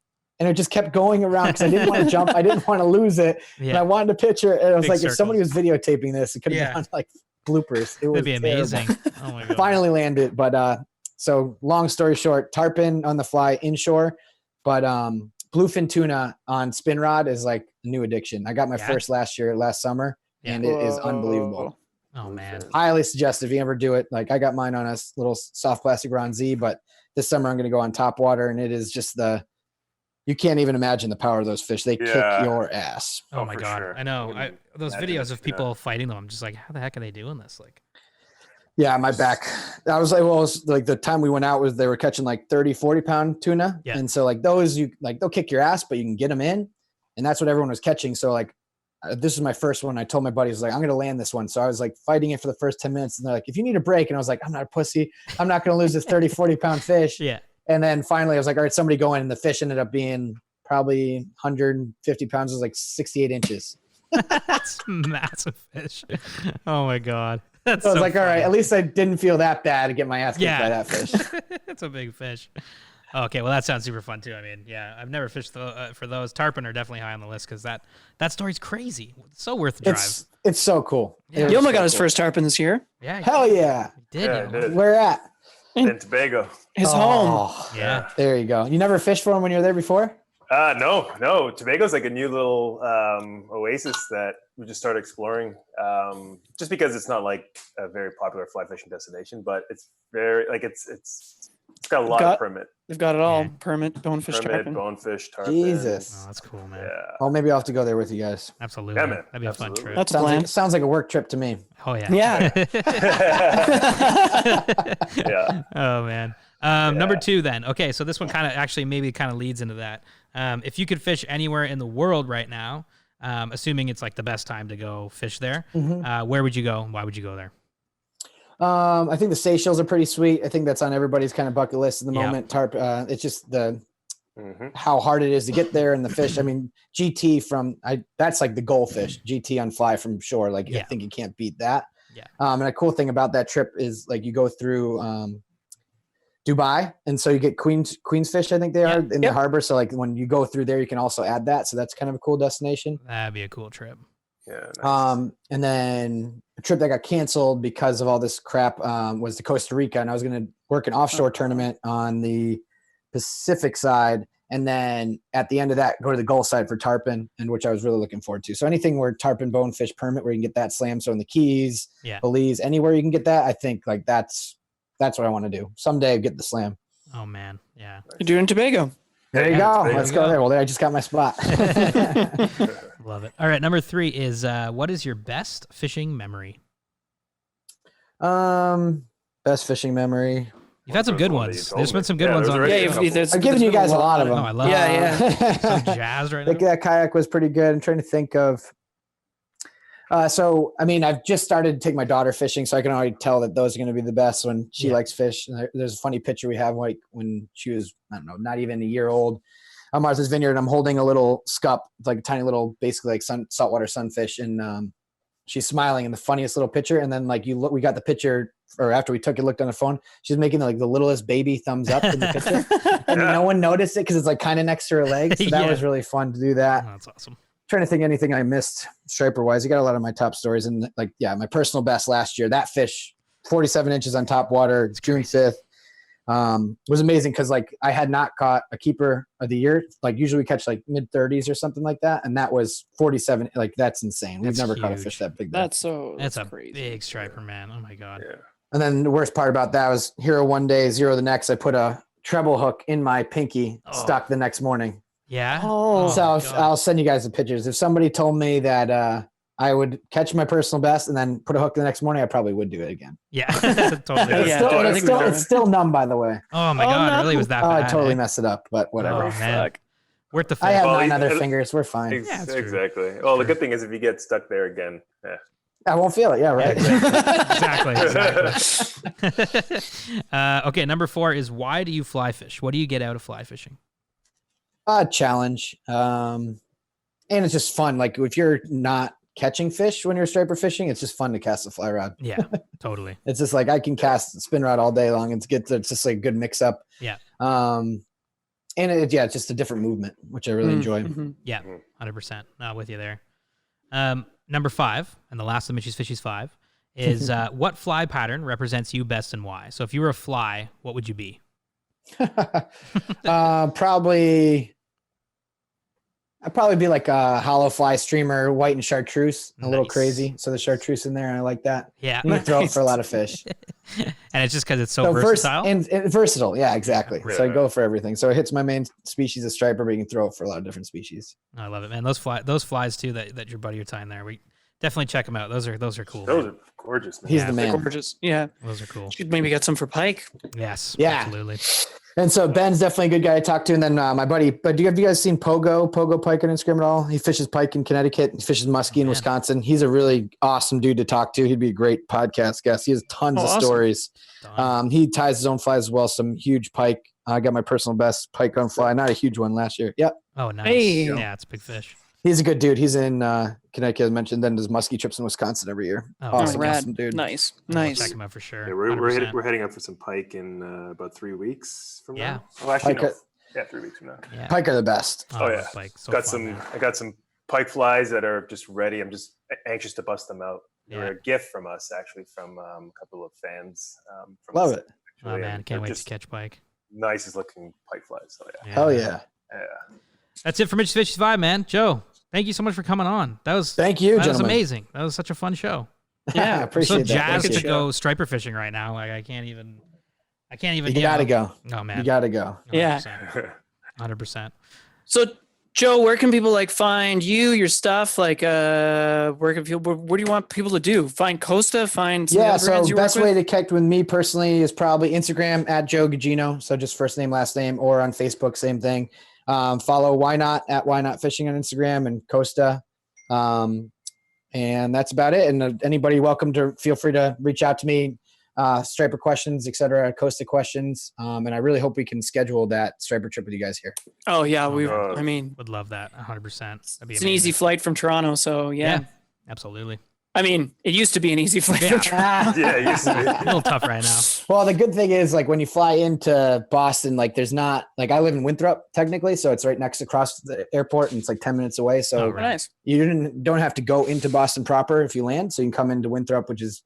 And it just kept going around because I didn't want to jump. I didn't want to lose it. And I Yeah. wanted to picture it. And I was Big like, if somebody was circles. videotaping this, it could have Yeah. gone like bloopers. It was That'd be terrible. amazing. Oh my God. Finally landed. But so long story short, tarpon on the fly inshore. But bluefin tuna on spin rod is like a new addiction. I got my Yeah. first last summer. Yeah. And it is unbelievable. Oh man. Highly suggest if you ever do it. Like I got mine on a little soft plastic Ron Z, but this summer I'm going to go on top water, and it is just you can't even imagine the power of those fish. They Yeah. kick your ass. Oh Oh, my for God. sure. I know. I can Those imagine videos of it's people fighting them. I'm just like, how the heck are they doing this? Like, Yeah, my back. I was like, well, it was like the time we went out was they were catching like 30, 40-pound tuna. Yeah. And so like those, they'll kick your ass, but you can get them in. And that's what everyone was catching. So like, this is my first one. I told my buddies like, I'm going to land this one. So I was like fighting it for the first 10 minutes. And they're like, if you need a break. And I was like, I'm not a pussy. I'm not going to lose this 30, 40-pound fish. yeah. And then finally I was like, all right, somebody go in. And the fish ended up being probably 150 pounds. It was like 68 inches. That's massive fish. Oh my god. That's So I was so like, all right, funny. at least I didn't feel that bad to get my ass kicked Yeah. by that fish. It's a big fish. Okay, well that sounds super fun too. I mean, yeah, I've never fished for those. Tarpon are definitely high on the list because that story's crazy. It's so worth the drive. It's so cool. Yeah. Yoma got his first tarpon this year. Yeah, Hell yeah. he did. Yeah, I Yoma. did. Where at? In Tobago. His home. Oh, Yeah. there you go. You never fished for him when you were there before? No. Tobago's like a new little oasis that we just started exploring. Just because it's not like a very popular fly fishing destination, but it's very like it's got a lot of permit. They've got it all. Yeah. Permit, bonefish, tarpon. Bonefish, tarpon. Jesus. Oh, that's cool, man. Yeah. Oh, maybe I'll have to go there with you guys. Absolutely. Yeah, man. That'd be a fun Absolutely. trip. That's a plan. Sounds like a work trip to me. Oh yeah. Yeah. Yeah. Oh man. Number 2 then. Okay, so this one kind of leads into that. If you could fish anywhere in the world right now, assuming it's like the best time to go fish there, where would you go? And why would you go there? I think the Seychelles are pretty sweet. I think that's on everybody's kind of bucket list at the Yeah. moment. It's just Mm-hmm. how hard it is to get there and the fish. I mean, that's like the goldfish, GT on fly from shore. Like Yeah. I think you can't beat that. Yeah. And a cool thing about that trip is like you go through Dubai, and so you get Queens fish, I think they are in the harbor. So like when you go through there, you can also add that. So that's kind of a cool destination. That'd be a cool trip. Yeah. Nice. And then a trip that got canceled because of all this crap was to Costa Rica, and I was going to work an offshore tournament on the Pacific side, and then at the end of that, go to the Gulf side for tarpon, and which I was really looking forward to. So anything where tarpon bonefish permit, where you can get that slam. So in the Keys, Yeah. Belize, anywhere you can get that, I think like that's what I want to do. Someday get the slam. Oh man. Yeah. You're doing Tobago. There you Yeah, go. there you Let's go. go there. Well, there I just got my spot. Love it. All right, number 3 is what is your best fishing memory? Best fishing memory. You've had some Those good are the one that ones. you There's told been me. some good Yeah, ones those on are there. right. Yeah, Couple. there's I've given you been guys a lot of them. Oh, I love Yeah, it. yeah. Some jazzed right I think now. that kayak was pretty good. I'm trying to think of. So, I mean, I've just started to take my daughter fishing, so I can already tell that those are going to be the best when she Yeah. likes fish. And there's a funny picture we have, like when she was, I don't know, not even a year old. I'm at Martha's Vineyard, and I'm holding a little scup, it's like a tiny little, basically like saltwater sunfish, and she's smiling in the funniest little picture. And then like we got the picture, or after we took it, looked on the phone, she's making like the littlest baby thumbs up in the picture, and no one noticed it because it's like kind of next to her leg. So that Yeah. was really fun to do that. Oh, that's awesome. Trying to think anything I missed striper wise. You got a lot of my top stories, and like, yeah, my personal best last year, that fish 47 inches on top water, June 5th, was amazing. Cause like I had not caught a keeper of the year. Like usually we catch like mid 30s or something like that. And that was 47. Like that's insane. We've That's never caught a huge. fish that big. There. That's a crazy. big striper, man. Oh my god. Yeah. And then the worst part about that was hero one day, zero the next. I put a treble hook in my pinky, stuck the next morning. Yeah. Oh. So my God. I'll send you guys the pictures. If somebody told me that I would catch my personal best and then put a hook the next morning, I probably would do it again. Yeah. Totally. It's, Yeah, still, I it's, think still, we it's still numb, by the way. Oh my Oh, god, no. it really was that Oh, bad. I totally eh? messed it up, but whatever. Oh man. Worth the I fish. have Well, 9 other it- fingers. We're fine. Yeah, that's true. Exactly. Well, the good thing is if you get stuck there again, I won't feel it. Yeah, right. Exactly. Okay, number 4 is why do you fly fish? What do you get out of fly fishing? Challenge. And it's just fun. Like if you're not catching fish when you're striper fishing, it's just fun to cast a fly rod. Yeah, totally. It's just like I can cast a spin rod all day long. It's just like a good mix up. Yeah. And it's just a different movement, which I really enjoy. Mhm. Yeah, 100%. Not with you there. Number 5, and the last of Mitchy's Fishies 5, is what fly pattern represents you best and why? So if you were a fly, what would you be? I'd probably be like a hollow fly streamer, white and chartreuse, a little Nice. crazy. So the chartreuse in there, I like that. Yeah. You can throw it for a lot of fish. And it's just because it's so versatile. And versatile. Yeah, exactly. Yeah. So I go for everything. So it hits my main species of striper, but you can throw it for a lot of different species. I love it, man. Those flies too that your buddy are tying there. We definitely check them out. Those are cool. those man. are gorgeous. Man. He's Yeah, the They're man. gorgeous. Yeah. Those are cool. Should maybe get some for pike. Yes. Yeah. Absolutely. And so Ben's definitely a good guy to talk to. And then my buddy, but have you guys seen Pogo Pike on Instagram at all? He fishes pike in Connecticut. He fishes muskie in man. Wisconsin. He's a really awesome dude to talk to. He'd be a great podcast guest. He has tons of awesome. stories. Done. He ties his own flies as well. Some huge pike. I got my personal best pike on fly. Not a huge one last year. Yep. Oh, nice. Hey. Yeah, it's a big fish. He's a good dude. He's in Connecticut, as mentioned, then does muskie trips in Wisconsin every year. Oh, Awesome, rad. awesome dude. Nice. I'll Nice. check him out for sure. Yeah, 100%. we're heading up for some pike in about 3 weeks from Yeah. now. Oh, actually, Pike no. are- Yeah, 3 weeks from now. Yeah. Pike are the best. Oh, yeah. Like, so got fun, man. I got some pike flies that are just ready. I'm just anxious to bust them out. They were Yeah. a gift from us, actually, from a couple of fans. From Love us, it. Oh actually, man, and can't they're wait to just catch pike. nicest looking pike flies. So yeah. Hell yeah. That's it for Mitch's Fishes Vibe, man. Joe, thank you so much for coming on. That was Thank you, that was gentlemen. amazing. That was such a fun show. Yeah, I Yeah, I'm so appreciate that. jazzed Thank to you. go striper fishing right now. Like I can't even. You gotta go. Oh man, You gotta go. 100%, Yeah. 100%. So, Joe, where can people like find you, your stuff? Like, where can people? What do you want people to do? Find Costa? Find some of the Yeah, other brands so you best work way with? to connect with me personally is probably Instagram at Joe Gugino. So just first name, last name, or on Facebook, same thing. Follow Why Not at Why Not Fishing on Instagram and Costa. And that's about it. And anybody welcome to feel free to reach out to me, striper questions, etc., Costa questions. And I really hope we can schedule that striper trip with you guys here. Oh yeah, Oh, we. man. I mean, Would love that 100%. That'd be it's an easy amazing. flight from Toronto. So yeah. Absolutely. I mean, it used to be an easy flight Yeah. from Toronto. Yeah, it used to A be. little tough right now. Well, the good thing is, like, when you fly into Boston, like, there's not, like, I live in Winthrop technically, so it's right next across the airport, and it's like 10 minutes away. So Oh, Oh, right. nice. you don't have to go into Boston proper if you land. So you can come into Winthrop, which is,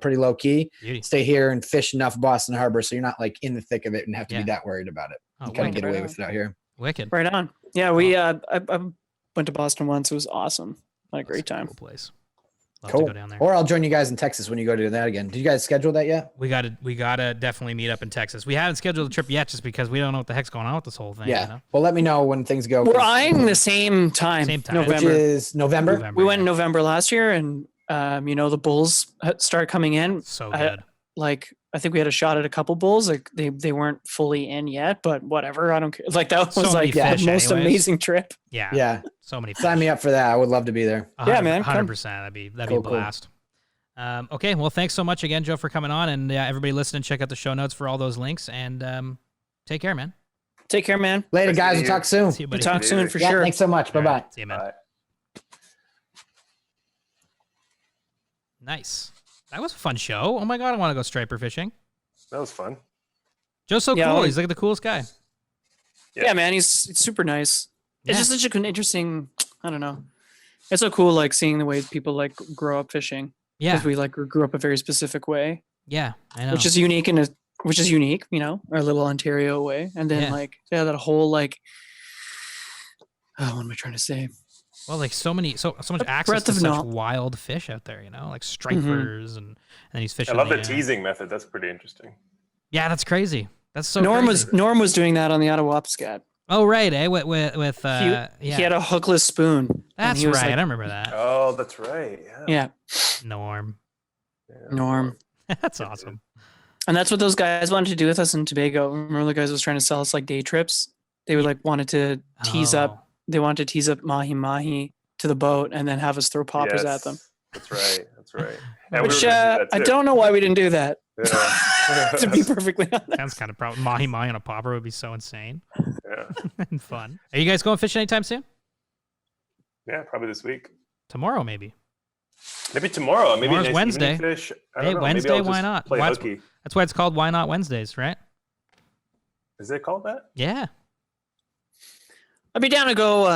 pretty low key. Beauty. Stay here and fish enough Boston Harbor, so you're not like in the thick of it and have to Yeah. be that worried about it. Oh, You kind of wicked. get away Right with it out here. Wicked. Right on. Yeah, we. I went to Boston once. It was awesome. Had a That's great time. Cool place. Love Cool. to go down there. Or I'll join you guys in Texas when you go to that again. Did you guys schedule that yet? We gotta definitely meet up in Texas. We haven't scheduled the trip yet, just because we don't know what the heck's going on with this whole thing. Yeah. You know? Well, let me know when things go. We're 'cause- eyeing the same time. Same time. which November. is November. We went in yeah. November last year, and the bulls start coming in. So I- good. Like, I think we had a shot at a couple bulls. Like they weren't fully in yet, but whatever. I don't care. Like that So was many like the fish most anyways. amazing trip. Yeah. Yeah. So many. Sign me up for that. I would love to be there. Yeah, man, come. 100%. That'd be Cool, a cool. blast. Okay. Well, thanks so much again, Joe, for coming on, and everybody listening, check out the show notes for all those links, and take care, man. Take care, man. Later, Nice to guys. meet We'll you. talk soon. See you, We'll buddy. talk soon for Yeah, sure. thanks so much. All Bye-bye. right, see you, man. Bye. Nice. That was a fun show. Oh my god, I want to go striper fishing. That was fun. Joe's so Yeah, cool. well- He's like the coolest guy. Yeah, man. He's super nice. Yeah. It's just such an interesting. I don't know. It's so cool, like seeing the way people like grow up fishing. Yeah. Because we like grew up a very specific way, Yeah. I know. which is unique which is unique, our little Ontario way. And then Yeah. that whole like, what am I trying to say? well, like so much access breadth to of such know- wild fish out there. Like Mm-hmm. stripers and he's I fishing. love the teasing method. That's pretty interesting. Yeah, that's crazy. That's so. Norm crazy. was doing that on the Ottawapiskat. Oh right, with He yeah. had a hookless spoon. and That's he was right. like- I remember that. Oh, that's right. Yeah. yeah, Norm. Yeah. Norm. That's awesome. And that's what those guys wanted to do with us in Tobago. Remember the guys was trying to sell us like day trips? They would like wanted to tease up. Oh. They wanted to tease up mahi to the boat and then have us throw poppers at them. That's right. That's right. And we were Which gonna do that I too. don't know why we didn't do that. Yeah. To be perfectly honest. Sounds kind of mahi on a popper would be so insane Yeah. and fun. Are you guys going fishing anytime soon? Yeah, probably this week. Tomorrow, maybe. Maybe tomorrow. Maybe Tomorrow's nice Wednesday. evening fish. I Hey, don't know. Wednesday, Maybe I'll why just not? Play Why- hooky. That's why it's called Why Not Wednesdays, right? Is it called that? Yeah. I'd be down to go.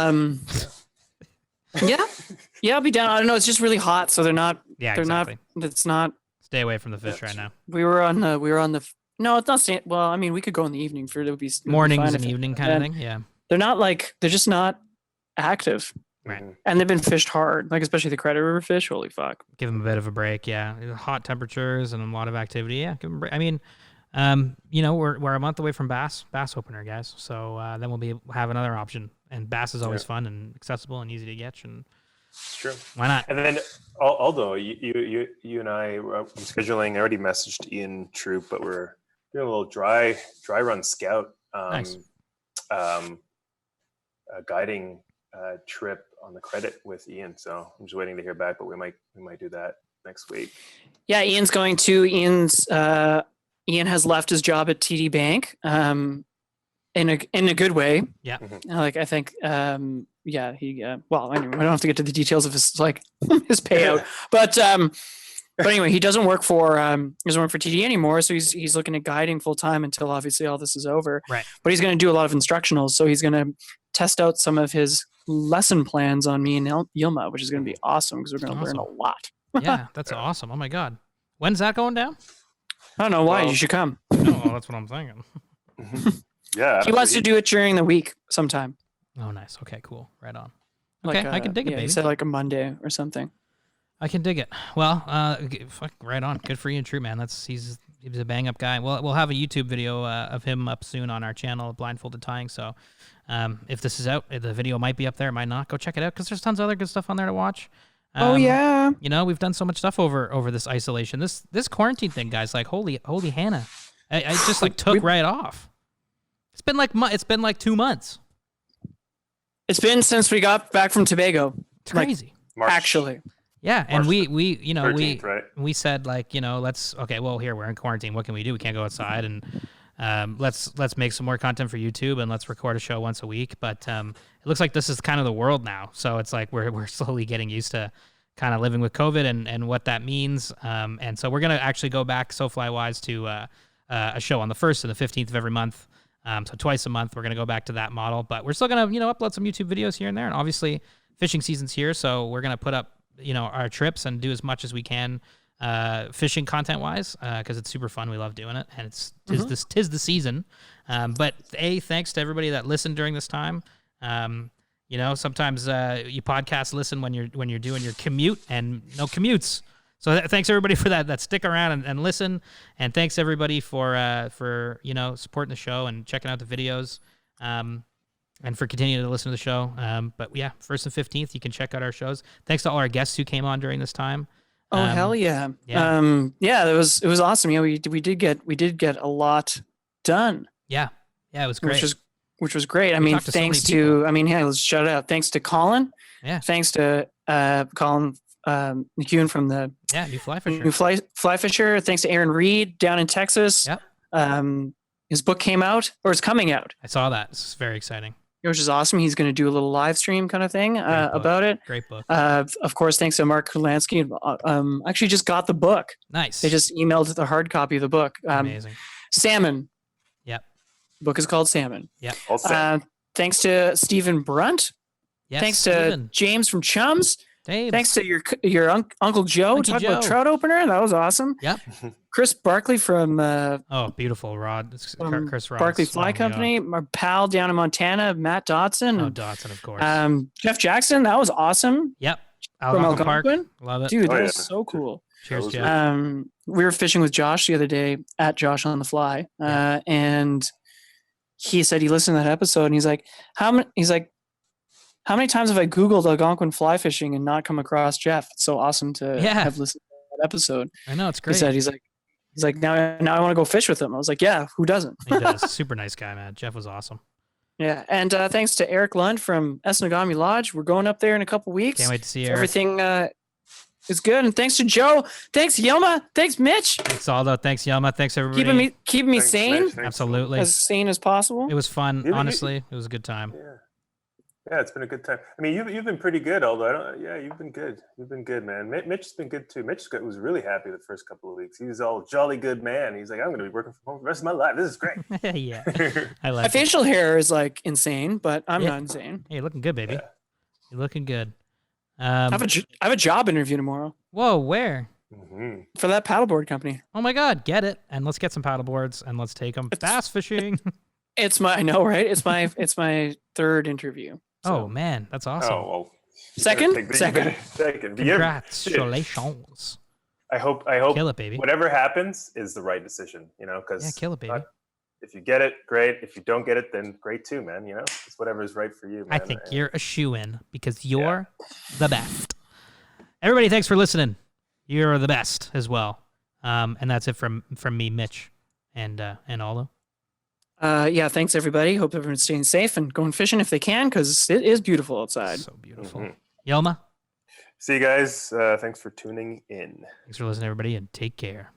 Yeah, I'll be down. I don't know. It's just really hot, so they're not. Yeah, They're exactly. not. It's not. Stay away from the fish right now. We were on the. No, it's not. Well, I mean, we could go in the evening for it. Would be it would be Mornings fine and if- evening kind of yeah. thing. Yeah. They're not like. They're just not active, Right. Mhm. and they've been fished hard. Like especially the Credit River fish. Holy fuck. Give them a bit of a break. Yeah. Hot temperatures and a lot of activity. Yeah. Give them a break. I mean, we're a month away from bass opener, guys. So then we'll have another option. And bass is always fun and accessible and easy to catch. And It's true. why not? And then, although you and I, I'm scheduling. I already messaged Ian Troop, but we're doing a little dry run scout, Nice. A guiding trip on the Credit with Ian. So I'm just waiting to hear back, but we might do that next week. Yeah, Ian's going to. Ian has left his job at TD Bank. in a good way. Yeah. Like I think he well, anyway, I don't have to get to the details of his like his payout, but anyway, he doesn't work for TD anymore, so he's looking at guiding full time until obviously all this is over. Right. But he's going to do a lot of instructionals, so he's going to test out some of his lesson plans on me and Yilma, which is going to be awesome because we're going to learn a lot. Yeah, that's awesome. Oh my God, when's that going down? I don't know why. Well, you should come. Oh, that's what I'm thinking. Yeah. He wants to do it during the week sometime. Oh, nice. Okay, cool. Right on. Like Okay, I can dig it, baby. He said like a Monday or something. I can dig it. Well, fuck, right on. Good for you, True Man. He's a bang up guy. We'll have a YouTube video of him up soon on our channel, Blindfolded Tying. So, if this is out, the video might be up there. It might not. Go check it out because there's tons of other good stuff on there to watch. Oh yeah. You know, we've done so much stuff over this isolation. This quarantine thing, guys. Like, holy Hannah, I just like took right off. It's been like 2 months. It's been since we got back from Tobago. It's crazy. March. Actually. Yeah, and March we 13th, right? we said like, you know, here we're in quarantine. What can we do? We can't go outside, and let's make some more content for YouTube and let's record a show once a week. But it looks like this is kind of the world now. So it's like we're slowly getting used to kind of living with COVID and what that means. And so we're gonna actually go back SoFly wise to a show on the 1st and the 15th of every month. So twice a month we're gonna go back to that model. But we're still gonna upload some YouTube videos here and there. And obviously fishing season's here, so we're gonna put up our trips and do as much as we can fishing content wise because it's super fun. We love doing it, and tis the season. But thanks to everybody that listened during this time. Sometimes you podcast listen when you're doing your commute and no commutes. So thanks everybody for that stick around and listen, and thanks everybody for supporting the show and checking out the videos. And for continuing to listen to the show. But yeah, 1st and 15th, you can check out our shows. Thanks to all our guests who came on during this time. Oh hell yeah. Yeah. It was awesome. We did get a lot done. Yeah. Yeah, it was great. Which was great. I We mean, talked to so thanks many people. to let's shout it out. Thanks to Colin. Yeah. Thanks to Colin McEwen from the New Fly Fisher. New Fly Fisher. Thanks to Aaron Reed down in Texas. Yep. His book came out, or it's coming out. I saw that. It's very exciting. Which is awesome. He's going to do a little live stream kind of thing about it. Great book. Of course, thanks to Mark Kurlansky. Actually just got the book. Nice. They just emailed the hard copy of the book. Amazing. Salmon. Yep. The book is called Salmon. Yep. Thanks to Stephen Brunt. Yes, Thanks Steven. to James from Chums. Dave. Thanks to your Uncle Joe. Uncle Talking about Joe. trout opener. That was awesome. Yep. Chris Barkley from Oh, beautiful Rod. It's Chris Rod. Barkley Fly Company. My pal down in Montana, Matt Dotson. Oh, Dotson, of course. Jeff Jackson. That was awesome. Yep. From Algonquin Park. Algonquin? Love it. Dude, Oh, that yeah. was so cool. Cheers, That was Jeff. We were fishing with Josh the other day at Josh on the Fly, and he said he listened to that episode, and he's like, how many times have I Googled Algonquin fly fishing and not come across Jeff? It's so awesome to have listened to that episode. I know, it's He great. said he's like now I want to go fish with him. I was like, yeah, who doesn't? He does. Super nice guy, man. Jeff was awesome. Yeah, and thanks to Eric Lund from Esnogami Lodge. We're going up there in a couple weeks. Can't wait to see Eric. Everything is good, and thanks to Joe. Thanks Yelma. Thanks Mitch. Thanks, Aldo. Thanks, Yelma. Thanks, everybody. Keeping me Thanks, sane, Mitch. Thanks. Absolutely. as sane as possible. It was fun. You- Honestly, it was a good time. Yeah, it's been a good time. I mean, you've been pretty good, although you've been good. You've been good, man. Mitch's been good too. Was really happy the first couple of weeks. He was all jolly good man. He's like, I'm going to be working from home the rest of my life. This is great. Yeah. I My like it. facial hair is like insane, but I'm Yeah. not insane. Hey, you're looking good, baby. Yeah. You're looking good. I have a job interview tomorrow Whoa, where? Mhm. for that paddleboard company. Oh my God, get it. And let's get some paddle boards and let's take them bass fishing. I know, right? It's my third interview. Oh man, that's awesome. Oh, well. Second? Second. Congratulations. I hope Kill it, baby. whatever happens is the right decision, because Yeah, kill it, baby. if you get it, great. If you don't get it, then great too, man. It's whatever is right for you, man. I think you're a shoo-in because you're the best. Everybody, thanks for listening. You're the best as well. And that's it from me, Mitch, and Aldo. Yeah, thanks everybody. Hope everyone's staying safe and going fishing if they can, because it is beautiful outside. So beautiful. Mhm. Yelma, See you guys. Thanks for tuning in. thanks for listening, everybody, and take care.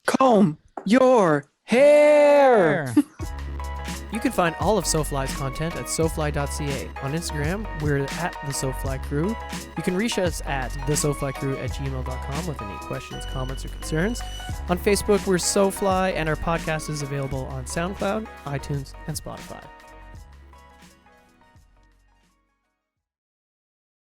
Comb your hair. You can find all of SoFly's content at sofly.ca. On Instagram, we're at the SoFly Crew. You can reach us at thesoflycrew@gmail.com with any questions, comments, or concerns. On Facebook, we're SoFly, and our podcast is available on SoundCloud, iTunes, and Spotify.